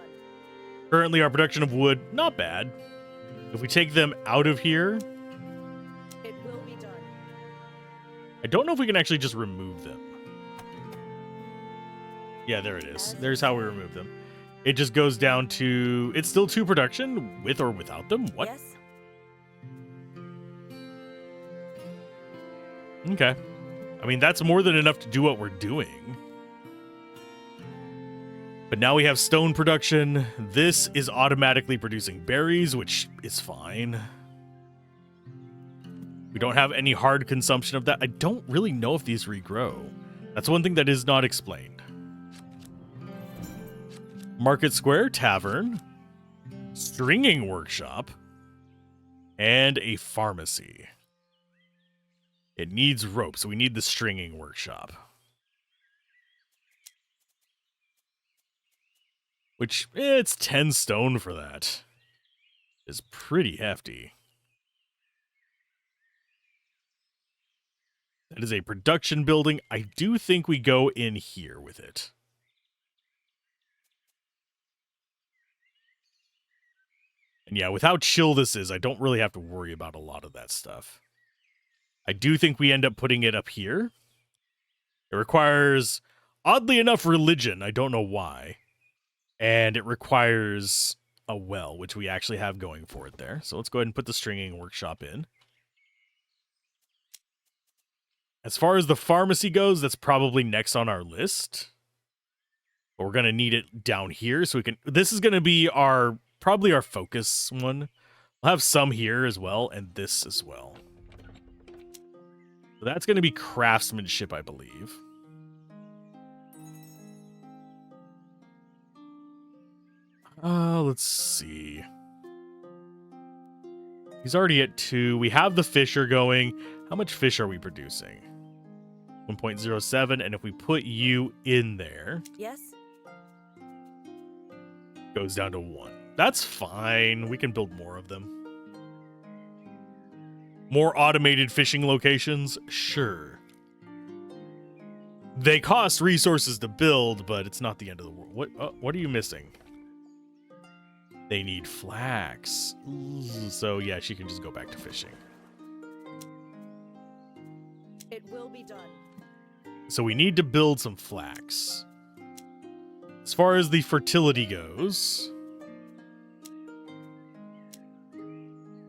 Currently, our production of wood, not bad. If we take them out of here, It will be done. I don't know if we can actually just remove them. Yeah, there it is. There's how we remove them. It just goes down to... It's still 2 production, with or without them? What? Yes. Okay. I mean, that's more than enough to do what we're doing. But now we have stone production. This is automatically producing berries, which is fine. We don't have any hard consumption of that. I don't really know if these regrow. That's one thing that is not explained. Market Square, Tavern, Stringing Workshop, and a pharmacy. It needs rope, so we need the Stringing Workshop. Which, it's 10 stone for that. Is pretty hefty. That is a production building. I do think we go in here with it. And yeah, with how chill this is, I don't really have to worry about a lot of that stuff. I do think we end up putting it up here. It requires, oddly enough, religion. I don't know why. And it requires a well, which we actually have going for it there. So let's go ahead and put the Stringing Workshop in. As far as the pharmacy goes, that's probably next on our list. But we're going to need it down here so we can... This is going to be our... Probably our focus one. We'll have some here as well, and this as well. So that's going to be craftsmanship, I believe. Let's see. He's already at 2. We have the fisher going. How much fish are we producing? 1.07, and if we put you in there... Yes. Goes down to 1. That's fine. We can build more of them. More automated fishing locations? Sure. They cost resources to build, but it's not the end of the world. What are you missing? They need flax. So yeah, she can just go back to fishing. It will be done. So we need to build some flax. As far as the fertility goes,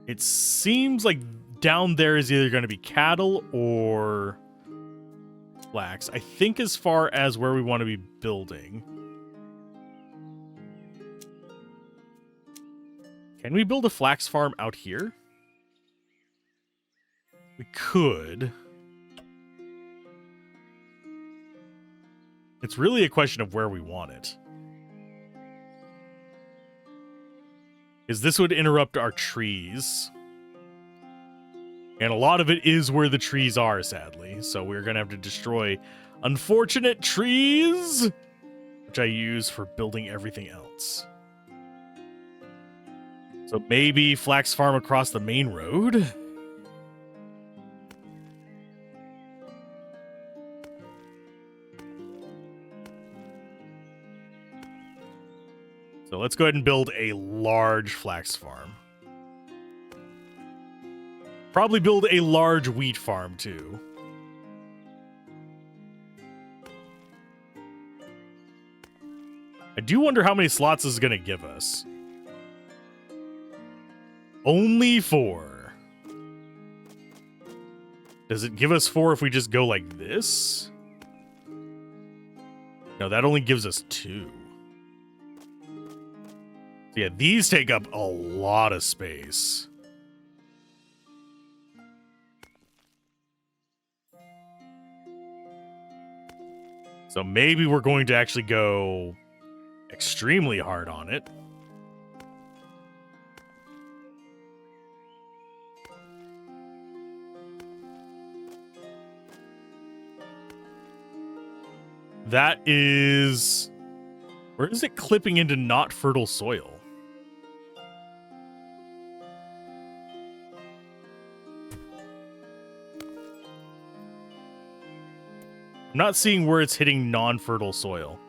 it seems like down there is either going to be cattle or flax. I think as far as where we want to be building. Can we build a flax farm out here? We could. It's really a question of where we want it. Because this would interrupt our trees. And a lot of it is where the trees are, sadly. So we're going to have to destroy unfortunate trees, which I use for building everything else. So maybe flax farm across the main road. So let's go ahead and build a large flax farm. Probably build a large wheat farm too. I do wonder how many slots this is going to give us. Only 4. Does it give us 4 if we just go like this? No, that only gives us 2. So yeah, these take up a lot of space. So maybe we're going to actually go extremely hard on it. That is... Where is it clipping into not fertile soil? I'm not seeing where it's hitting non-fertile soil.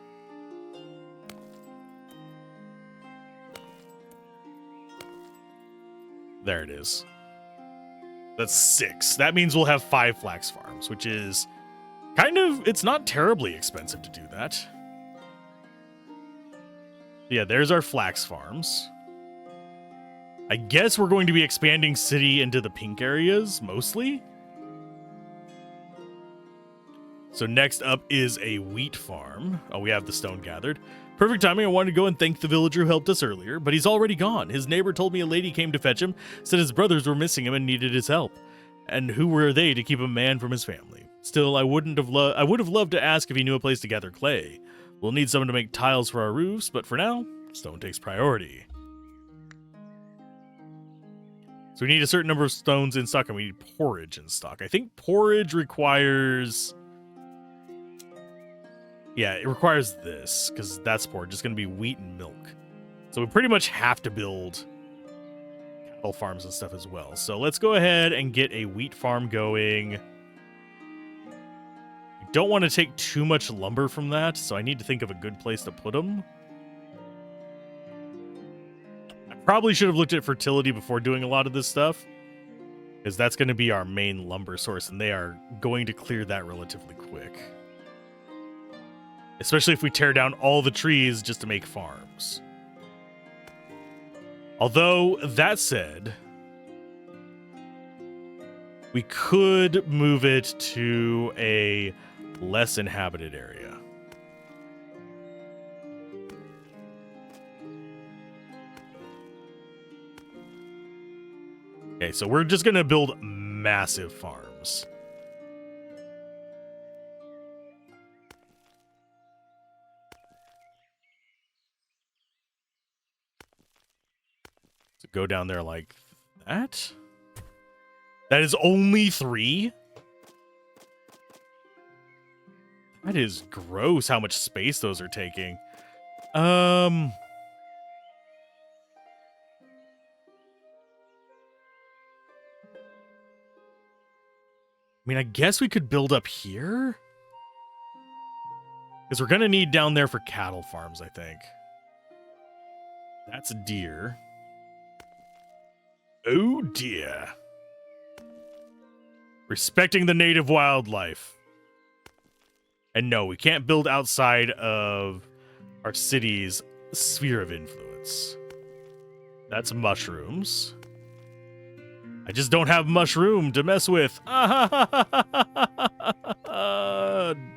There it is. That's 6. That means we'll have 5 flax farms, which is kind of... It's not terribly expensive to do that. Yeah, there's our flax farms. I guess we're going to be expanding city into the pink areas, mostly. So next up is a wheat farm. Oh, we have the stone gathered. Perfect timing. I wanted to go and thank the villager who helped us earlier, but he's already gone. His neighbor told me a lady came to fetch him, said his brothers were missing him and needed his help. And who were they to keep a man from his family? Still, I would have loved to ask if he knew a place to gather clay. We'll need someone to make tiles for our roofs, but for now, stone takes priority. So we need a certain number of stones in stock, and we need porridge in stock. I think porridge requires... Yeah, it requires this, because that's porridge. It's going to be wheat and milk. So we pretty much have to build cattle farms and stuff as well. So let's go ahead and get a wheat farm going. We don't want to take too much lumber from that, so I need to think of a good place to put them. I probably should have looked at fertility before doing a lot of this stuff, because that's going to be our main lumber source, and they are going to clear that relatively quick. Especially if we tear down all the trees just to make farms. Although, that said, we could move it to a less inhabited area. Okay, so we're just going to build massive farms. Go down there like that. That is only 3. That is gross how much space those are taking. I mean, I guess we could build up here. Because we're going to need down there for cattle farms, I think. That's deer. Oh dear. Respecting the native wildlife. And no, we can't build outside of our city's sphere of influence. That's mushrooms. I just don't have mushroom to mess with.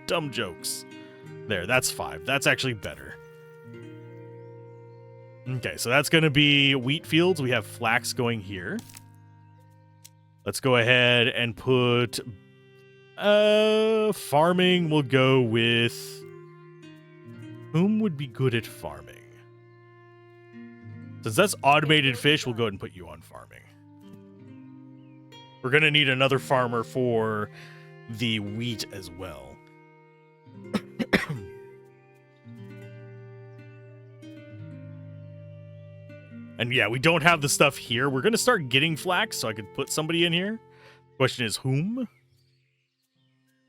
Dumb jokes. There, that's 5. That's actually better. Okay, so that's going to be wheat fields. We have flax going here. Let's go ahead and put... farming, we'll go with... Whom would be good at farming? Since that's automated fish, we'll go ahead and put you on farming. We're going to need another farmer for the wheat as well. And yeah, we don't have the stuff here. We're going to start getting flax, so I could put somebody in here. Question is, whom?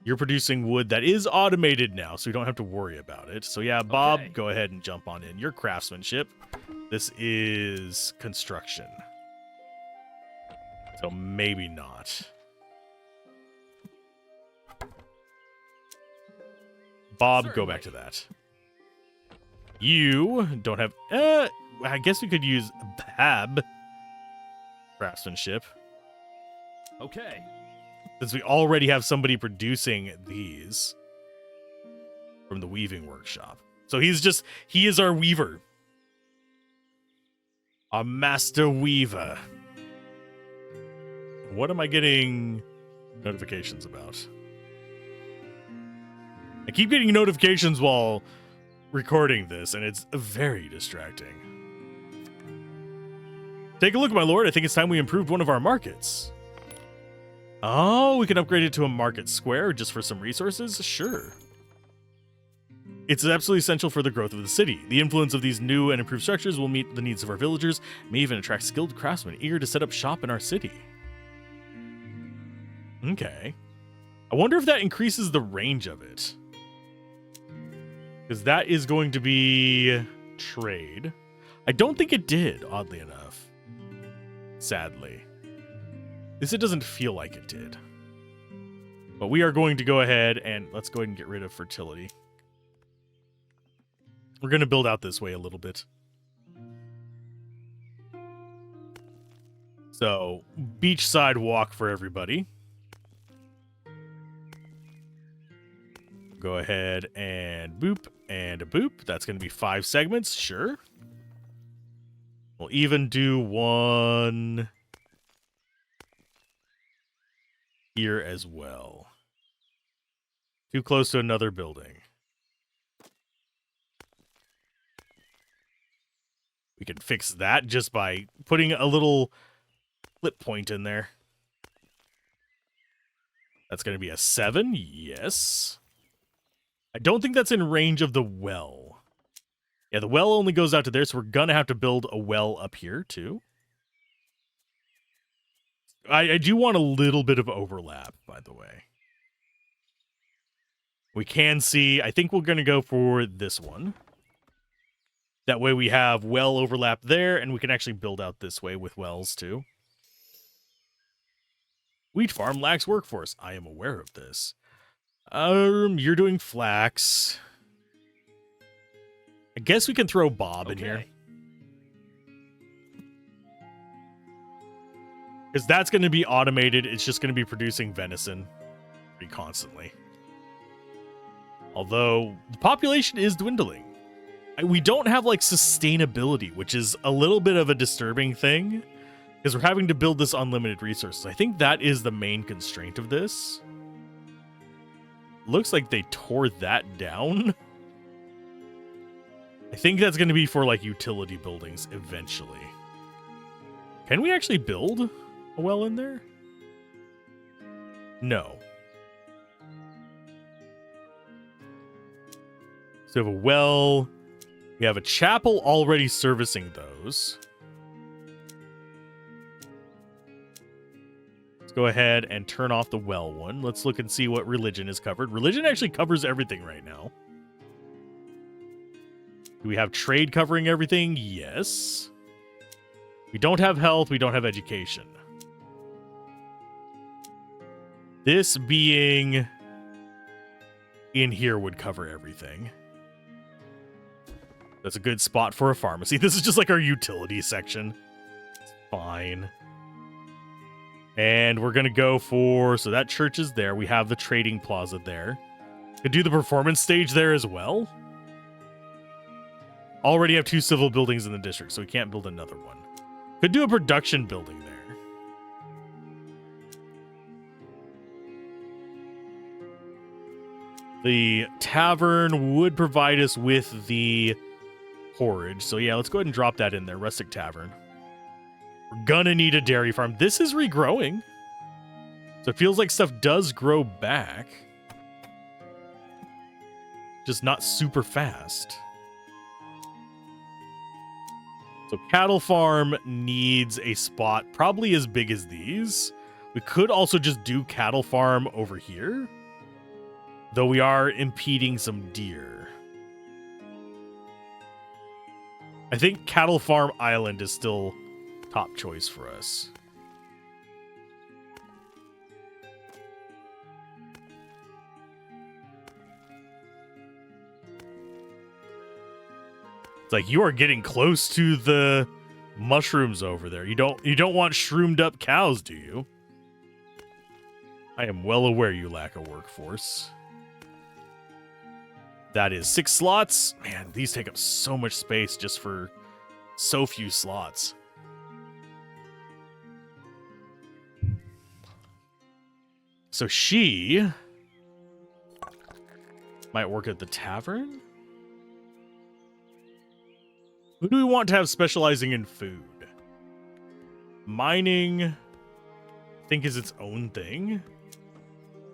You're producing wood that is automated now, so we don't have to worry about it. So yeah, Bob, okay. Go ahead and jump on in. Your craftsmanship. This is construction. So maybe not. Bob, certainly. Go back to that. You don't have... I guess we could use Bab craftsmanship. Okay. Since we already have somebody producing these from the weaving workshop. So he is our weaver. A master weaver. What am I getting notifications about? I keep getting notifications while recording this, and it's very distracting. Take a look, my lord. I think it's time we improved one of our markets. Oh, we can upgrade it to a market square just for some resources? Sure. It's absolutely essential for the growth of the city. The influence of these new and improved structures will meet the needs of our villagers, may even attract skilled craftsmen eager to set up shop in our city. Okay. I wonder if that increases the range of it. Because that is going to be trade. I don't think it did, oddly enough. Sadly. At least it doesn't feel like it did. But we are going to go ahead and let's go ahead and get rid of fertility. We're going to build out this way a little bit. So, beachside walk for everybody. Go ahead and boop and a boop. That's going to be 5 segments, sure. We'll even do one here as well. Too close to another building. We can fix that just by putting a little flip point in there. That's going to be a 7, yes. I don't think that's in range of the well. Yeah, the well only goes out to there, so we're going to have to build a well up here, too. I do want a little bit of overlap, by the way. We can see, I think we're going to go for this one. That way we have well overlap there, and we can actually build out this way with wells, too. Wheat farm lacks workforce. I am aware of this. You're doing flax. I guess we can throw Bob in here. Because that's going to be automated. It's just going to be producing venison pretty constantly. Although, the population is dwindling. We don't have, like, sustainability, which is a little bit of a disturbing thing. Because we're having to build this unlimited resources. I think that is the main constraint of this. Looks like they tore that down. I think that's going to be for, like, utility buildings eventually. Can we actually build a well in there? No. So we have a well. We have a chapel already servicing those. Let's go ahead and turn off the well one. Let's look and see what religion is covered. Religion actually covers everything right now. Do we have trade covering everything? Yes. We don't have health. We don't have education. This being in here would cover everything. That's a good spot for a pharmacy. This is just like our utility section. It's fine. And we're going to go for... So that church is there. We have the trading plaza there. Could do the performance stage there as well. Already have 2 civil buildings in the district, so we can't build another one. Could do a production building there. The tavern would provide us with the porridge. So yeah, let's go ahead and drop that in there. Rustic tavern. We're gonna need a dairy farm. This is regrowing. So it feels like stuff does grow back. Just not super fast. So cattle farm needs a spot probably as big as these. We could also just do cattle farm over here. Though we are impeding some deer. I think Cattle Farm Island is still top choice for us. It's like you are getting close to the mushrooms over there. You don't want shroomed up cows, do you? I am well aware you lack a workforce. That is 6 slots. Man, these take up so much space just for so few slots. So she Might work at the tavern? Who do we want to have specializing in food? Mining, I think, is its own thing.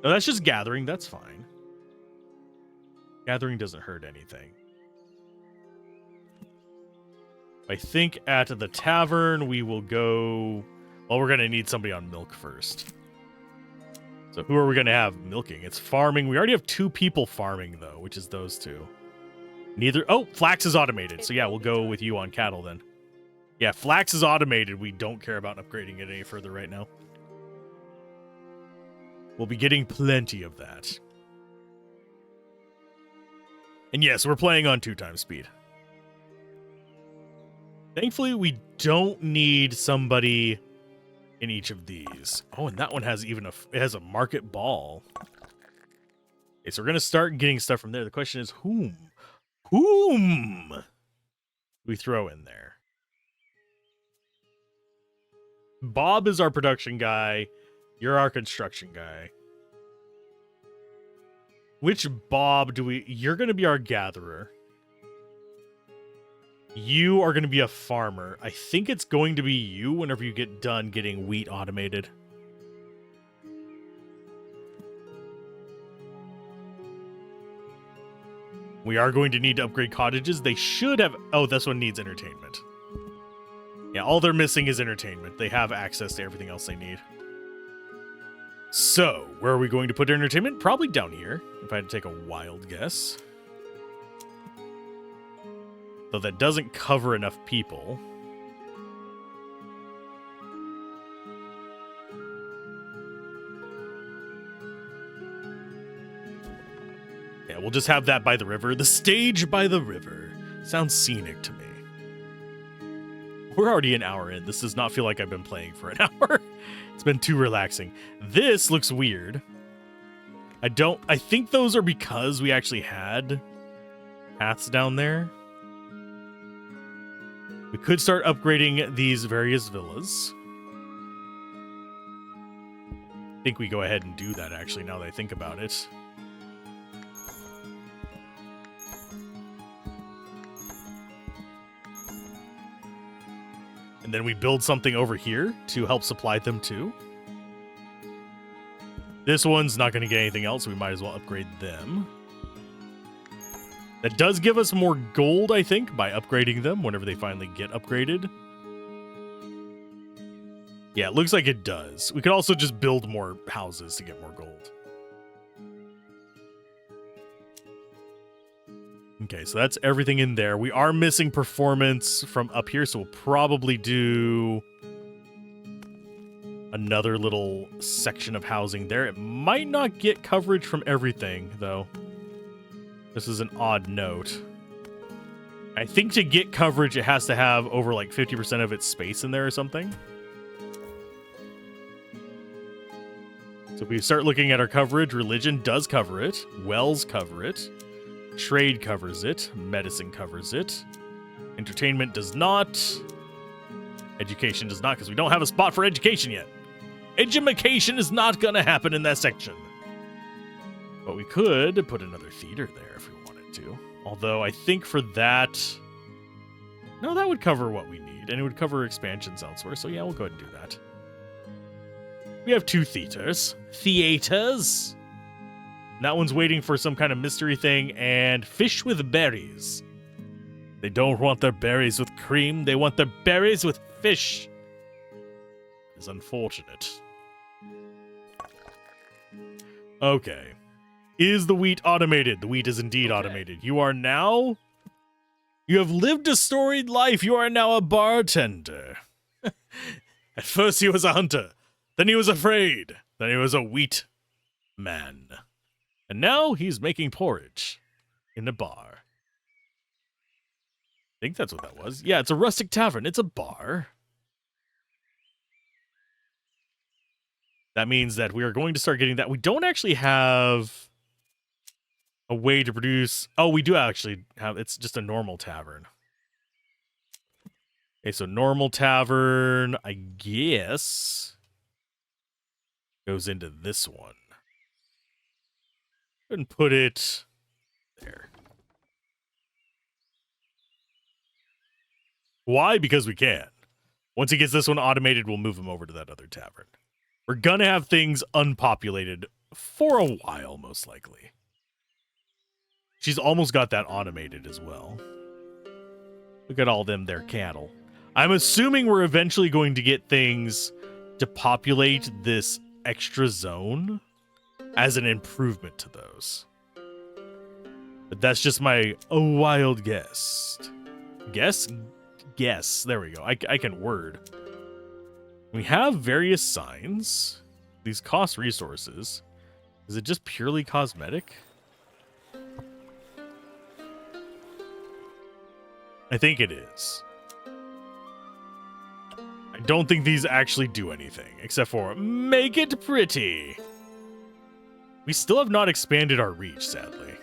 No, that's just gathering. That's fine. Gathering doesn't hurt anything. I think at the tavern we will go... Well, we're going to need somebody on milk first. So who are we going to have milking? It's farming. We already have 2 people farming, though, which is those 2. Neither... Oh, flax is automated. So yeah, we'll go with you on cattle then. Yeah, flax is automated. We don't care about upgrading it any further right now. We'll be getting plenty of that. And yes, we're playing on 2 times speed. Thankfully, we don't need somebody in each of these. Oh, and that one has even it has a market ball. Okay, so we're gonna start getting stuff from there. The question is, whom do we throw in there? Bob is our production guy. You're our construction guy. Which Bob do we... You're going to be our gatherer. You are going to be a farmer. I think it's going to be you whenever you get done getting wheat automated. We are going to need to upgrade cottages. They should have... Oh, this one needs entertainment. Yeah, all they're missing is entertainment. They have access to everything else they need. So, where are we going to put entertainment? Probably down here, if I had to take a wild guess. Though that doesn't cover enough people. Yeah, we'll just have that by the river. The stage by the river. Sounds scenic to me. We're already an hour in. This does not feel like I've been playing for an hour. It's been too relaxing. This looks weird. I think those are because we actually had paths down there. We could start upgrading these various villas. I think we go ahead and do that, actually, now that I think about it. And then we build something over here to help supply them too. This one's not going to get anything else, so we might as well upgrade them. That does give us more gold, I think, by upgrading them whenever they finally get upgraded. Yeah, it looks like it does. We could also just build more houses to get more gold. Okay, so that's everything in there. We are missing performance from up here, so we'll probably do another little section of housing there. It might not get coverage from everything, though. This is an odd note. I think to get coverage, it has to have over like 50% of its space in there or something. So if we start looking at our coverage, religion does cover it. Wells cover it. Trade covers it. Medicine covers it. Entertainment does not. Education does not, because we don't have a spot for education yet. Edumacation is not going to happen in that section. But we could put another theater there if we wanted to. Although I think for that... No, that would cover what we need. And it would cover expansions elsewhere. So yeah, we'll go ahead and do that. We have 2 theaters. Theaters. That one's waiting for some kind of mystery thing. And fish with berries. They don't want their berries with cream. They want their berries with fish. It's unfortunate. Okay. Is the wheat automated? The wheat is indeed automated. You are now... You have lived a storied life. You are now a bartender. At first he was a hunter. Then he was afraid. Then he was a wheat man. And now he's making porridge in a bar. I think that's what that was. Yeah, it's a rustic tavern. It's a bar. That means that we are going to start getting that. We don't actually have a way to produce... Oh, we do actually have... It's just a normal tavern. Okay, so normal tavern, I guess, goes into this one. And put it there. Why? Because we can. Once he gets this one automated, we'll move him over to that other tavern. We're gonna have things unpopulated for a while, most likely. She's almost got that automated as well. Look at all them their cattle. I'm assuming we're eventually going to get things to populate this extra zone as an improvement to those. But that's just my wild guess. Guess. There we go. I can word. We have various signs. These cost resources. Is it just purely cosmetic? I think it is. I don't think these actually do anything, except for make it pretty. We still have not expanded our reach, sadly.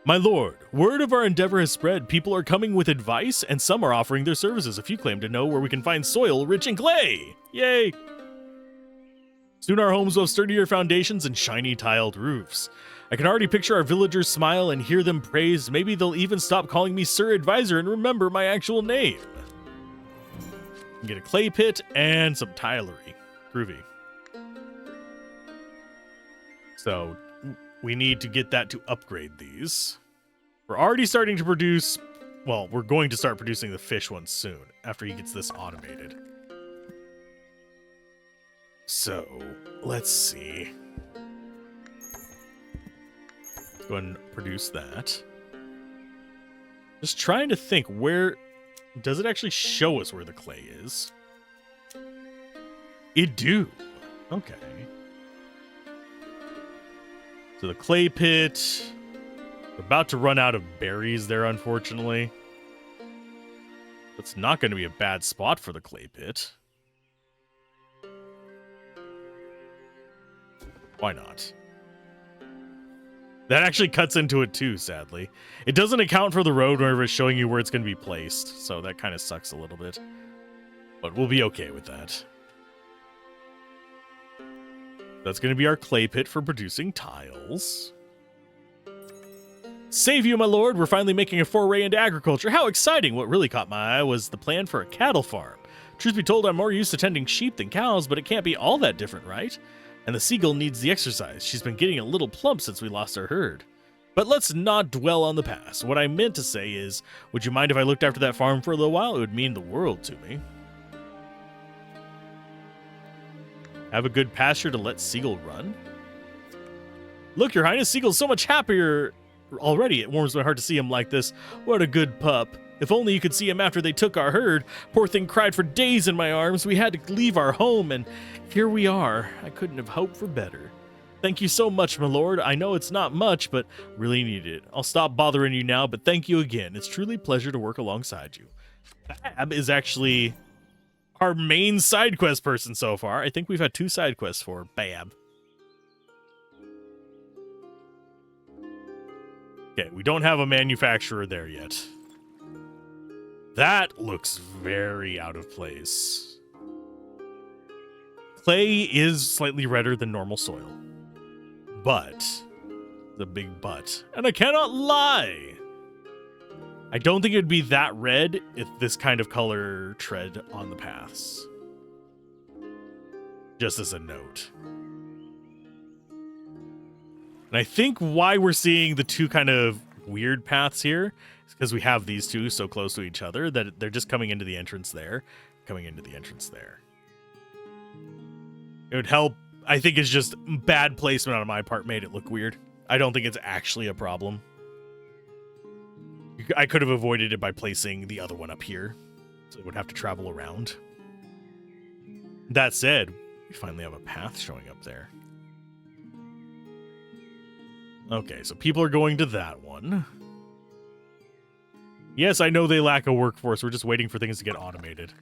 My lord, word of our endeavor has spread. People are coming with advice, and some are offering their services. A few claim to know where we can find soil rich in clay. Yay! Soon our homes will have sturdier foundations and shiny tiled roofs. I can already picture our villagers smile and hear them praise. Maybe they'll even stop calling me Sir Advisor and remember my actual name. Get a clay pit and some tilery. Groovy. So we need to get that to upgrade these. We're already starting to produce, well, we're going to start producing the fish ones soon after he gets this automated. So let's see. Go ahead and produce that. Just trying to think, where does it actually show us where the clay is? It do. Okay. So the clay pit. We're about to run out of berries there, unfortunately. That's not going to be a bad spot for the clay pit. Why not? That actually cuts into it too, sadly. It doesn't account for the road whenever it's showing you where it's going to be placed, so that kind of sucks a little bit. But we'll be okay with that. That's going to be our clay pit for producing tiles. Save you, my lord! We're finally making a foray into agriculture. How exciting! What really caught my eye was the plan for a cattle farm. Truth be told, I'm more used to tending sheep than cows, but it can't be all that different, right? And the seagull needs the exercise. She's been getting a little plump since we lost our herd. But let's not dwell on the past. What I meant to say is, would you mind if I looked after that farm for a little while? It would mean the world to me. Have a good pasture to let Seagull run? Look, Your Highness, Seagull's so much happier already. It warms my heart to see him like this. What a good pup. If only you could see him after they took our herd. Poor thing cried for days in my arms. We had to leave our home, and here we are. I couldn't have hoped for better. Thank you so much, my lord. I know it's not much, but really need it. I'll stop bothering you now, but thank you again. It's truly a pleasure to work alongside you. Bab is actually our main side quest person so far. I think we've had 2 side quests for Bab. Okay, we don't have a manufacturer there yet. That looks very out of place. Clay is slightly redder than normal soil. But, the big but, and I cannot lie, I don't think it would be that red if this kind of color tread on the paths. Just as a note. And I think why we're seeing the 2 kind of weird paths here is because we have these 2 so close to each other that they're just coming into the entrance there, coming into the entrance there. It would help. I think it's just bad placement on my part made it look weird. I don't think it's actually a problem. I could have avoided it by placing the other one up here, so it would have to travel around. That said, we finally have a path showing up there. Okay, so people are going to that one. Yes, I know they lack a workforce. We're just waiting for things to get automated.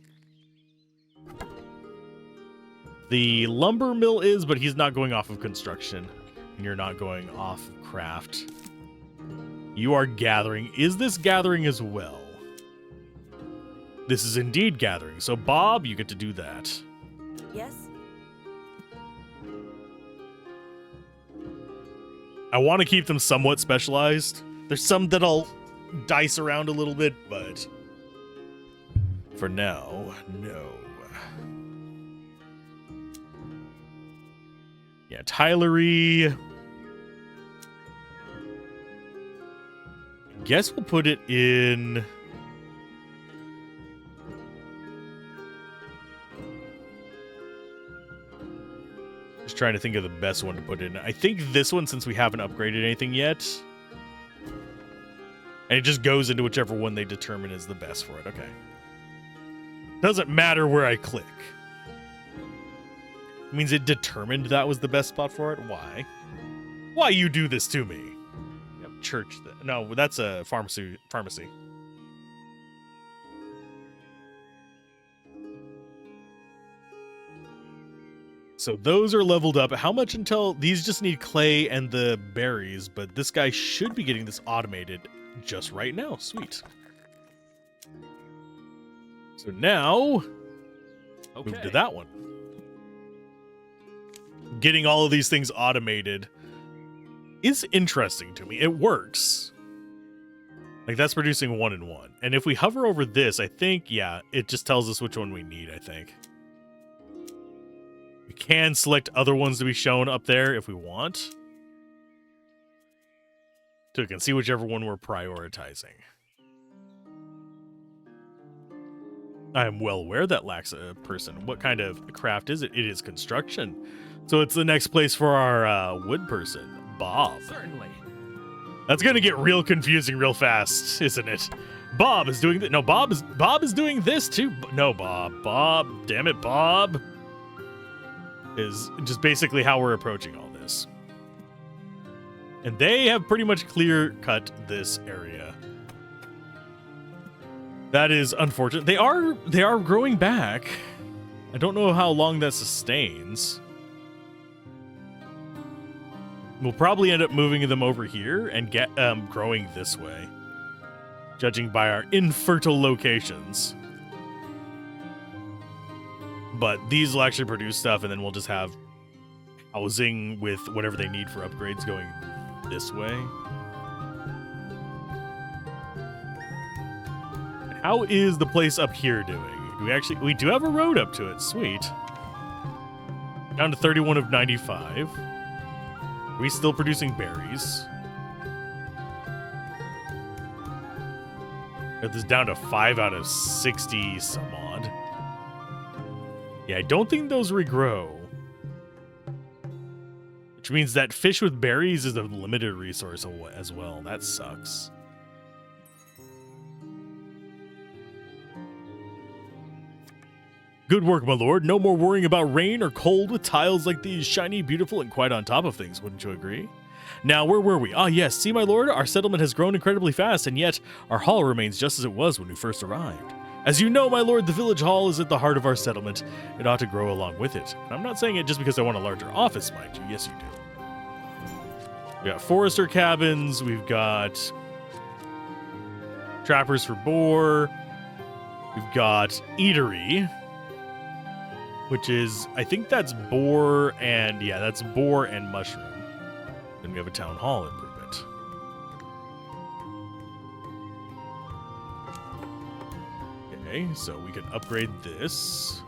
The lumber mill is, but he's not going off of construction. And you're not going off of craft. You are gathering. Is this gathering as well? This is indeed gathering. So, Bob, you get to do that. Yes? I want to keep them somewhat specialized. There's some that I'll dice around a little bit, but for now, no. Yeah, Tylery. Guess we'll put it in. Just trying to think of the best one to put in. I think this one, since we haven't upgraded anything yet. And it just goes into whichever one they determine is the best for it. Okay. Doesn't matter where I click. It means it determined that was the best spot for it. Why? Why you do this to me? Yep, church. No, that's a pharmacy. So those are leveled up. How much until these just need clay and the berries, but this guy should be getting this automated just right now. Sweet. So now, move to that one. Getting all of these things automated is interesting to me. It works. Like, that's producing 1 and 1. And if we hover over this, I think, yeah, it just tells us which one we need, I think. We can select other ones to be shown up there if we want. So we can see whichever one we're prioritizing. I am well aware that lacks a person. What kind of craft is it? It is construction. So it's the next place for our wood person, Bob. Certainly. That's gonna get real confusing real fast, isn't it? Bob is doing no. Bob is doing this too. No, Bob. Damn it, Bob. Is just basically how we're approaching all this. And they have pretty much clear cut this area. That is unfortunate. They are growing back. I don't know how long that sustains. We'll probably end up moving them over here and get growing this way, judging by our infertile locations. But these will actually produce stuff, and then we'll just have housing with whatever they need for upgrades going this way. How is the place up here doing? We do have a road up to it. Sweet. Down to 31 of 95. Are we still producing berries? Got this down to 5 out of 60 some odd. Yeah, I don't think those regrow. Which means that fish with berries is a limited resource as well. That sucks. Good work, my lord. No more worrying about rain or cold with tiles like these, shiny, beautiful, and quite on top of things, wouldn't you agree? Now, where were we? Ah, yes, see, my lord, our settlement has grown incredibly fast, and yet our hall remains just as it was when we first arrived. As you know, my lord, the village hall is at the heart of our settlement. It ought to grow along with it. And I'm not saying it just because I want a larger office, mind you. Yes, you do. We got forester cabins. We've got trappers for boar. We've got eatery, which is, I think that's boar and, yeah, that's boar and mushroom. Then we have a town hall improvement. Okay, so we can upgrade this.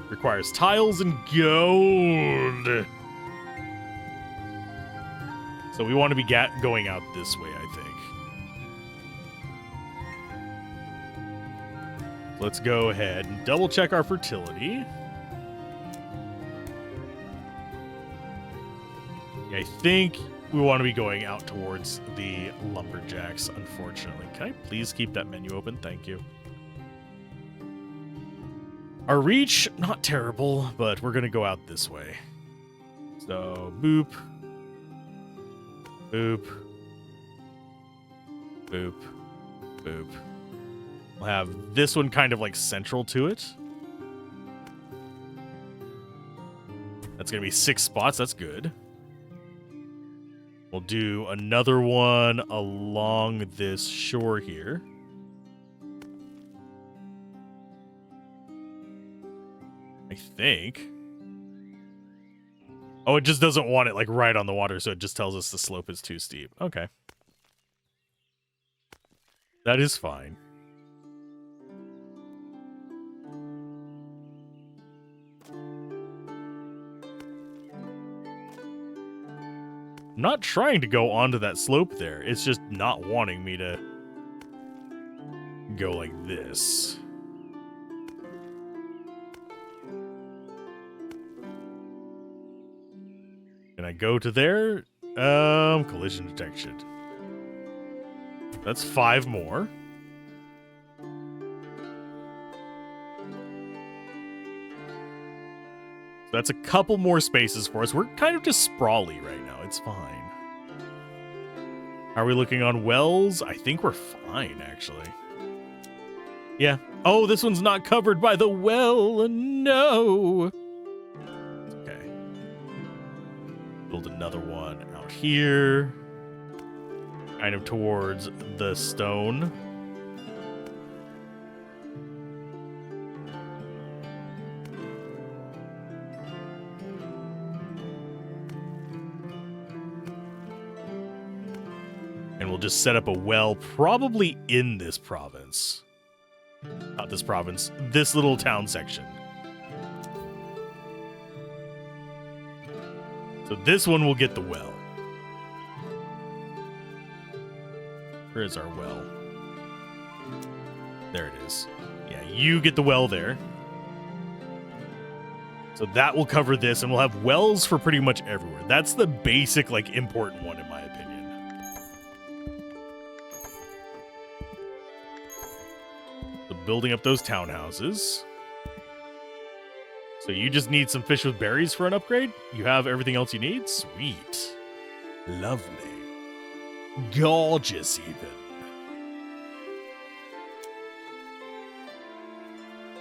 Requires tiles and gold. So we want to be going out this way, I think. Let's go ahead and double check our fertility. I think we want to be going out towards the lumberjacks, unfortunately. Can I please keep that menu open? Thank you. Our reach, not terrible, but we're going to go out this way. So, boop. Boop. Boop. Boop. We'll have this one kind of like central to it. That's going to be 6 spots. That's good. We'll do another one along this shore here. I think. Oh, it just doesn't want it like right on the water, so it just tells us the slope is too steep. Okay. That is fine. I'm not trying to go onto that slope there. It's just not wanting me to go like this. Can I go to there? Collision detection. That's 5 more. So that's a couple more spaces for us. We're kind of just sprawly right now. It's fine. Are we looking on wells? I think we're fine, actually. Yeah. Oh, this one's not covered by the well. No. Okay. Build another one out here. Kind of towards the stone. And we'll just set up a well probably in this province. Not this province, this little town section. So this one will get the well. Where is our well? There it is. Yeah, you get the well there. So that will cover this, and we'll have wells for pretty much everywhere. That's the basic, like, important one, in my opinion. So building up those townhouses. So you just need some fish with berries for an upgrade? You have everything else you need? Sweet. Lovely. Gorgeous, even.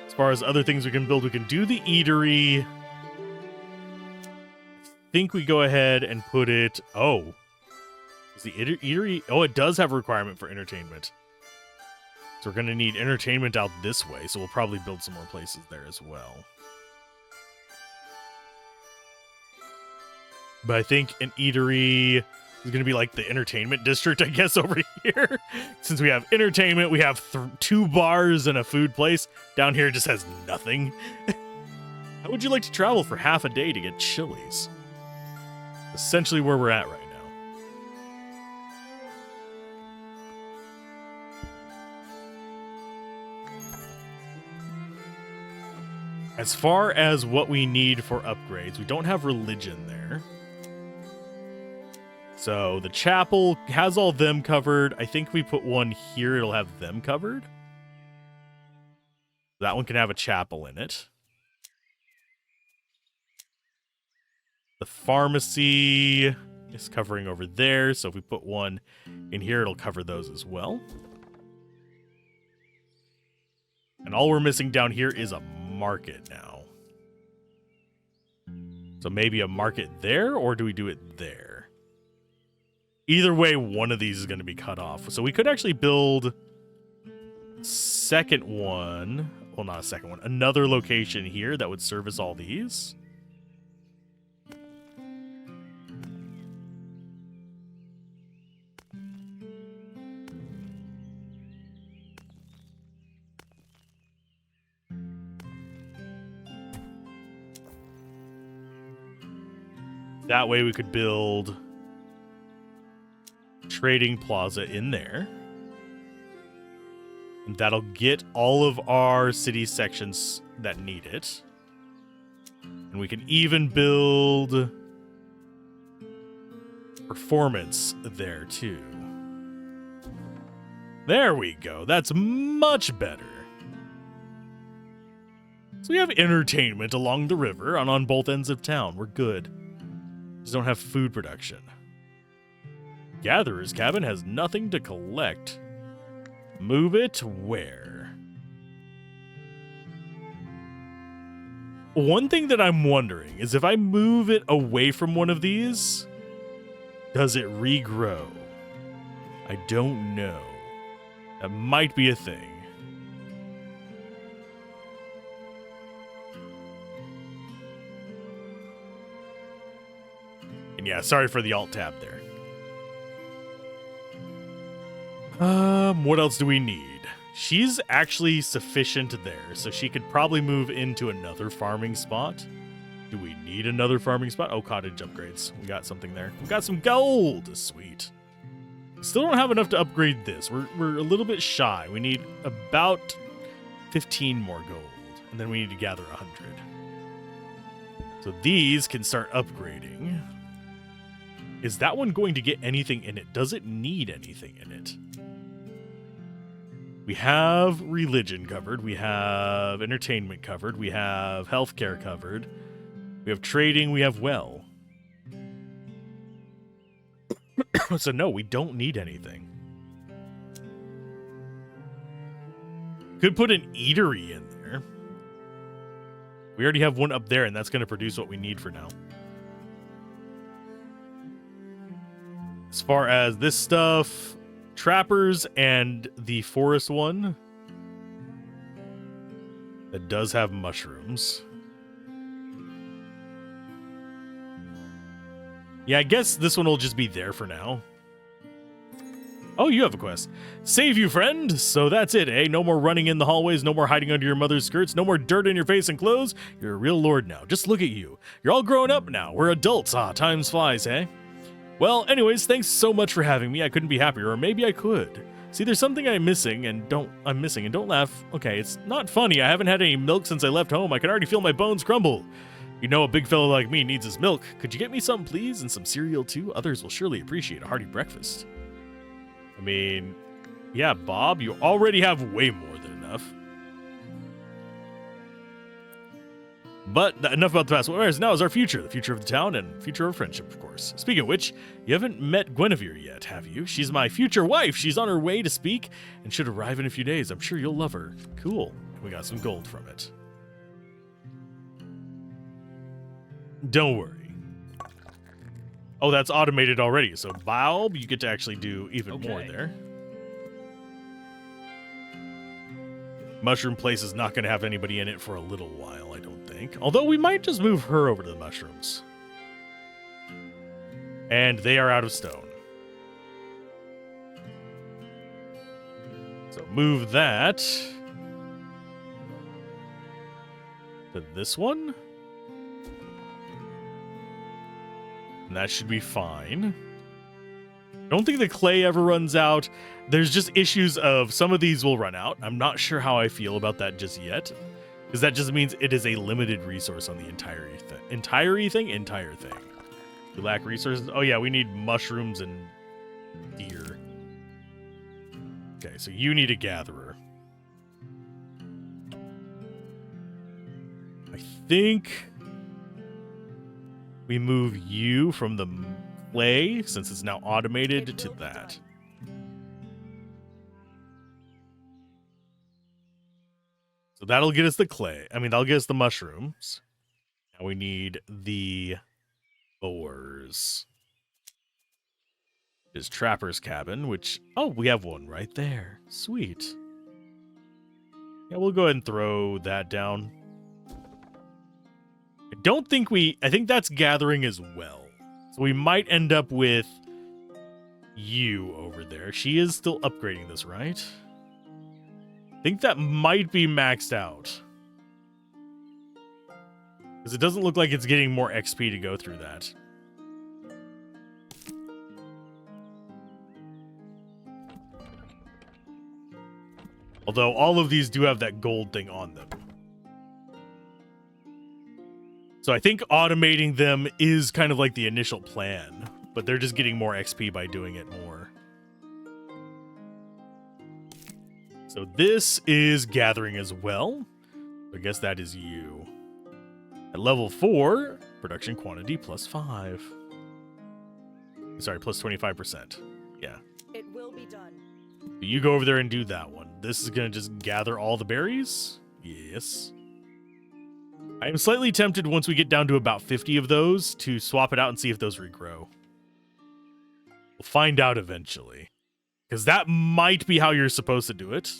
As far as other things we can build, we can do the eatery. I think we go ahead and put it... Oh. Is the eatery... Oh, it does have a requirement for entertainment. So we're going to need entertainment out this way, so we'll probably build some more places there as well. But I think an eatery is going to be like the entertainment district, I guess, over here. Since we have entertainment, we have 2 bars and a food place. Down here it just has nothing. How would you like to travel for half a day to get Chili's? Essentially where we're at right now. As far as what we need for upgrades, we don't have religion there. So the chapel has all them covered. I think we put one here, it'll have them covered. That one can have a chapel in it. The pharmacy is covering over there, so if we put one in here, it'll cover those as well. And all we're missing down here is a market now. So maybe a market there, or do we do it there? Either way, one of these is going to be cut off. So we could actually build second one. Well, not a second one. Another location here that would service all these. That way we could build trading plaza in there. And that'll get all of our city sections that need it. And we can even build performance there too. There we go. That's much better. So we have entertainment along the river and on both ends of town. We're good. Just don't have food production. Gatherer's cabin has nothing to collect. Move it where? One thing that I'm wondering is if I move it away from one of these, does it regrow? I don't know. That might be a thing. Yeah, sorry for the alt tab there. What else do we need? She's actually sufficient there, so she could probably move into another farming spot. Do we need another farming spot? Oh, cottage upgrades. We got something there. We got some gold. Sweet. Still don't have enough to upgrade this. We're a little bit shy. We need about 15 more gold, and then we need to gather 100. So these can start upgrading. Is that one going to get anything in it? Does it need anything in it? We have religion covered. We have entertainment covered. We have healthcare covered. We have trading. We have well. So no, we don't need anything. Could put an eatery in there. We already have one up there, and that's going to produce what we need for now. As far as this stuff, trappers and the forest one that does have mushrooms. Yeah, I guess this one will just be there for now. Oh, you have a quest. Save you, friend. So that's it, eh? No more running in the hallways, no more hiding under your mother's skirts, no more dirt in your face and clothes. You're a real lord now. Just look at you. You're all grown up now. We're adults. Ah, time flies, eh? Well, anyways, thanks so much for having me. I couldn't be happier, or maybe I could. See, there's something I'm missing, and don't laugh. Okay, it's not funny. I haven't had any milk since I left home. I can already feel my bones crumble. You know a big fellow like me needs his milk. Could you get me some, please? And some cereal, too? Others will surely appreciate a hearty breakfast. I mean, yeah, Bob, you already have way more than enough. But enough about the past. What matters now is our future, the future of the town, and future of friendship, of course. Speaking of which, you haven't met Guinevere yet, have you? She's my future wife. She's on her way to speak and should arrive in a few days. I'm sure you'll love her. Cool. And we got some gold from it. Don't worry. Oh, that's automated already. So, Bob, you get to actually do even more there. Mushroom Place is not going to have anybody in it for a little while, I don't think. Although we might just move her over to the mushrooms. And they are out of stone. So move that to this one. And that should be fine. I don't think the clay ever runs out. There's just issues of some of these will run out. I'm not sure how I feel about that just yet. Because that just means it is a limited resource on the entire thing. Entire thing. We lack resources. Oh yeah, we need mushrooms and deer. Okay, so you need a gatherer. I think we move you from the clay, since it's now automated, to that. So that'll get us the clay. I mean, that'll get us the mushrooms. Now we need the boars. Is Trapper's cabin, which... Oh, we have one right there. Sweet. Yeah, we'll go ahead and throw that down. I think that's gathering as well. So we might end up with you over there. She is still upgrading this, right? I think that might be maxed out. Because it doesn't look like it's getting more XP to go through that. Although all of these do have that gold thing on them. So I think automating them is kind of like the initial plan, but they're just getting more XP by doing it more. So this is gathering as well. I guess that is you. At level 4, production quantity +5. Sorry, +25%. Yeah. It will be done. You go over there and do that one. This is going to just gather all the berries? Yes. I am slightly tempted once we get down to about 50 of those to swap it out and see if those regrow. We'll find out eventually. Because that might be how you're supposed to do it.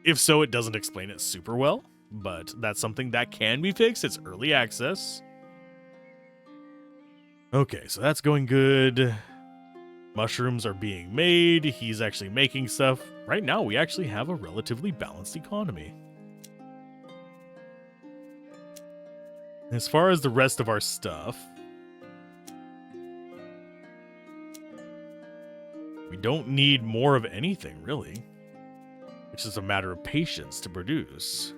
If so, it doesn't explain it super well. But that's something that can be fixed. It's early access. Okay, so that's going good. Mushrooms are being made. He's actually making stuff. Right now, we actually have a relatively balanced economy. As far as the rest of our stuff, we don't need more of anything, really. Which is a matter of patience to produce.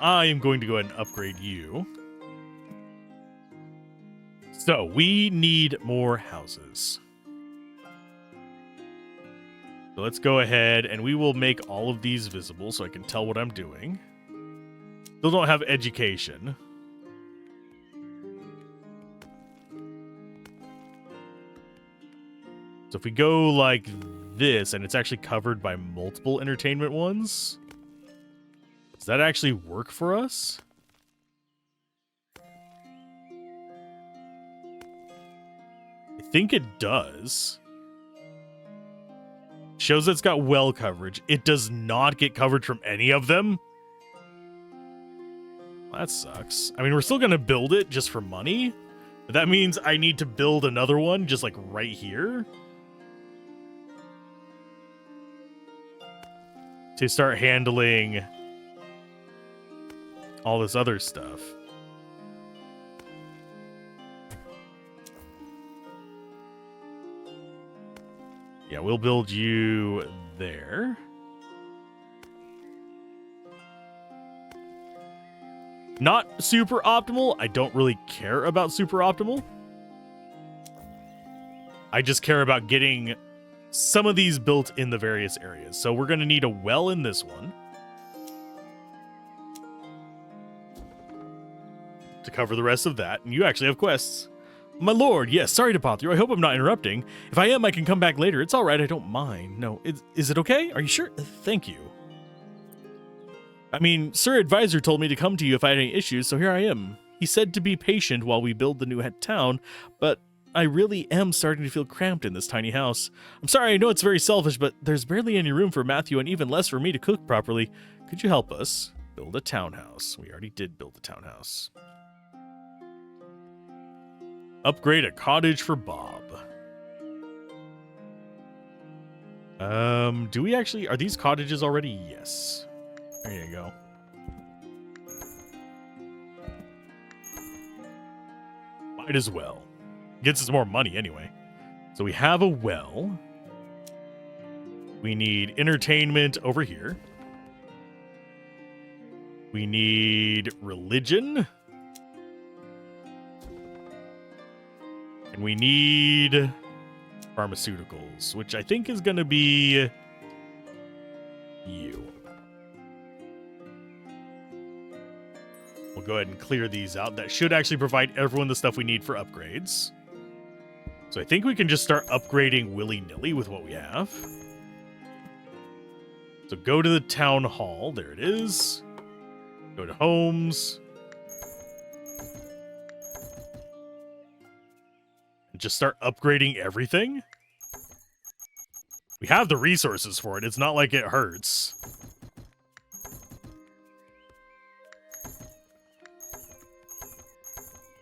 I am going to go ahead and upgrade you. So, we need more houses. So let's go ahead and we will make all of these visible so I can tell what I'm doing. Still don't have education. So if we go like this and it's actually covered by multiple entertainment ones, does that actually work for us? I think it does. Shows it's got well coverage. It does not get coverage from any of them. Well, that sucks. I mean, we're still going to build it just for money. But that means I need to build another one just like right here. To start handling all this other stuff. Yeah, we'll build you there. Not super optimal. I don't really care about super optimal. I just care about getting some of these built in the various areas. So we're going to need a well in this one to cover the rest of that. And you actually have quests. My lord, yes, sorry to bother you. I hope I'm not interrupting. If I am, I can come back later. It's all right, I don't mind. No, is it okay? Are you sure? Thank you. I mean, Sir Advisor told me to come to you if I had any issues, so here I am. He said to be patient while we build the new town, but I really am starting to feel cramped in this tiny house. I'm sorry, I know it's very selfish, but there's barely any room for Matthew and even less for me to cook properly. Could you help us build a townhouse? We already did build a townhouse. Upgrade a cottage for Bob. Do we actually... Are these cottages already? Yes. There you go. Might as well. Gets us more money anyway. So we have a well. We need entertainment over here. We need religion. And we need pharmaceuticals, which I think is going to be you. We'll go ahead and clear these out. That should actually provide everyone the stuff we need for upgrades. So I think we can just start upgrading willy-nilly with what we have. So go to the town hall. There it is. Go to homes. Just start upgrading everything. We have the resources for it. It's not like it hurts.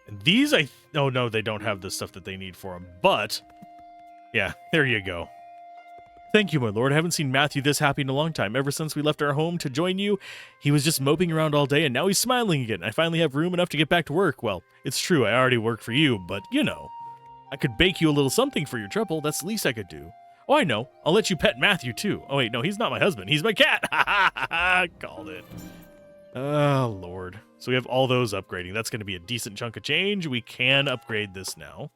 And these, oh no, they don't have the stuff that they need for them. But, yeah, there you go. Thank you, my lord. I haven't seen Matthew this happy in a long time. Ever since we left our home to join you, he was just moping around all day, and now he's smiling again. I finally have room enough to get back to work. Well, it's true, I already work for you, but, you know. I could bake you a little something for your trouble. That's the least I could do. Oh, I know. I'll let you pet Matthew, too. Oh, wait, no, he's not my husband. He's my cat. Ha ha ha! Called it. Oh, Lord. So we have all those upgrading. That's going to be a decent chunk of change. We can upgrade this now.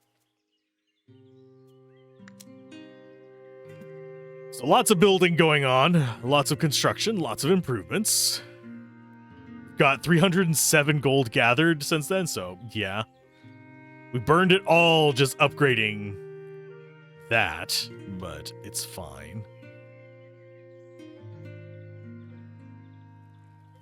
So lots of building going on. Lots of construction. Lots of improvements. Got 307 gold gathered since then, so yeah. We burned it all just upgrading that, but it's fine.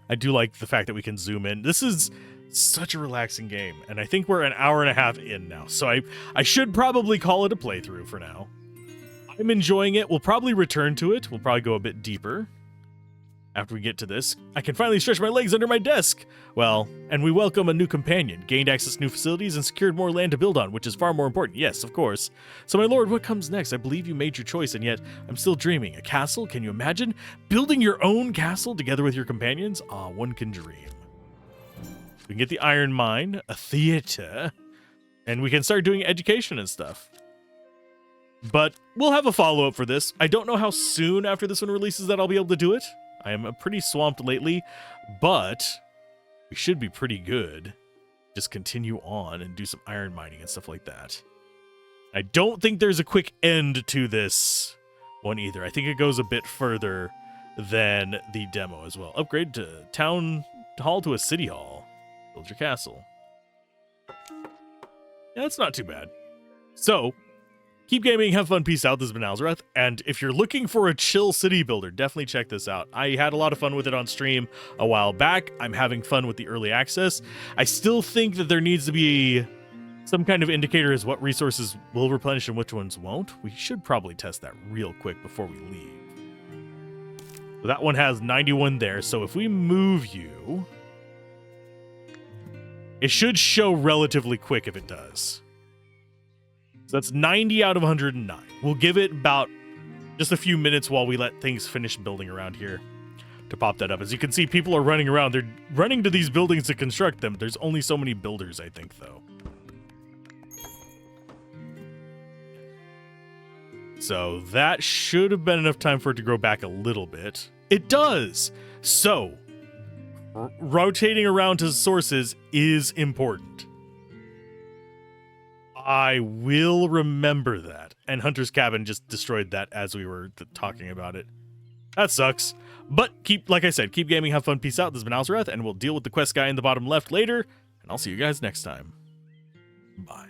I do like the fact that we can zoom in. This is such a relaxing game, and I think we're an hour and a half in now, so I should probably call it a playthrough for now. I I'm enjoying it. We'll probably return to it. We'll probably go a bit deeper after we get to this. I can finally stretch my legs under my desk. Well, and we welcome a new companion, gained access to new facilities, and secured more land to build on, which is far more important. Yes, of course. So, my lord, what comes next? I believe you made your choice, and yet I'm still dreaming. A castle? Can you imagine? Building your own castle together with your companions? Ah, one can dream. We can get the iron mine, a theater, and we can start doing education and stuff. But we'll have a follow-up for this. I don't know how soon after this one releases that I'll be able to do it. I am pretty swamped lately, but we should be pretty good. Just continue on and do some iron mining and stuff like that. I don't think there's a quick end to this one either. I think it goes a bit further than the demo as well. Upgrade to town hall to a city hall. Build your castle. Yeah, that's not too bad. So, keep gaming, have fun, peace out. This has been Alzorath, and if you're looking for a chill city builder, definitely check this out. I had a lot of fun with it on stream a while back. I'm having fun with the early access. I still think that there needs to be some kind of indicator as what resources will replenish and which ones won't. We should probably test that real quick before we leave. So that one has 91 there, so if we move you, it should show relatively quick if it does. So that's 90 out of 109. We'll give it about just a few minutes while we let things finish building around here to pop that up. As you can see, people are running around. They're running to these buildings to construct them. There's only so many builders, I think, though. So that should have been enough time for it to grow back a little bit. It does! So, rotating around to sources is important. I will remember that. And Hunter's Cabin just destroyed that as we were talking about it. That sucks. But like I said, keep gaming, have fun, peace out. This has been Alzorath, and we'll deal with the quest guy in the bottom left later. And I'll see you guys next time. Bye.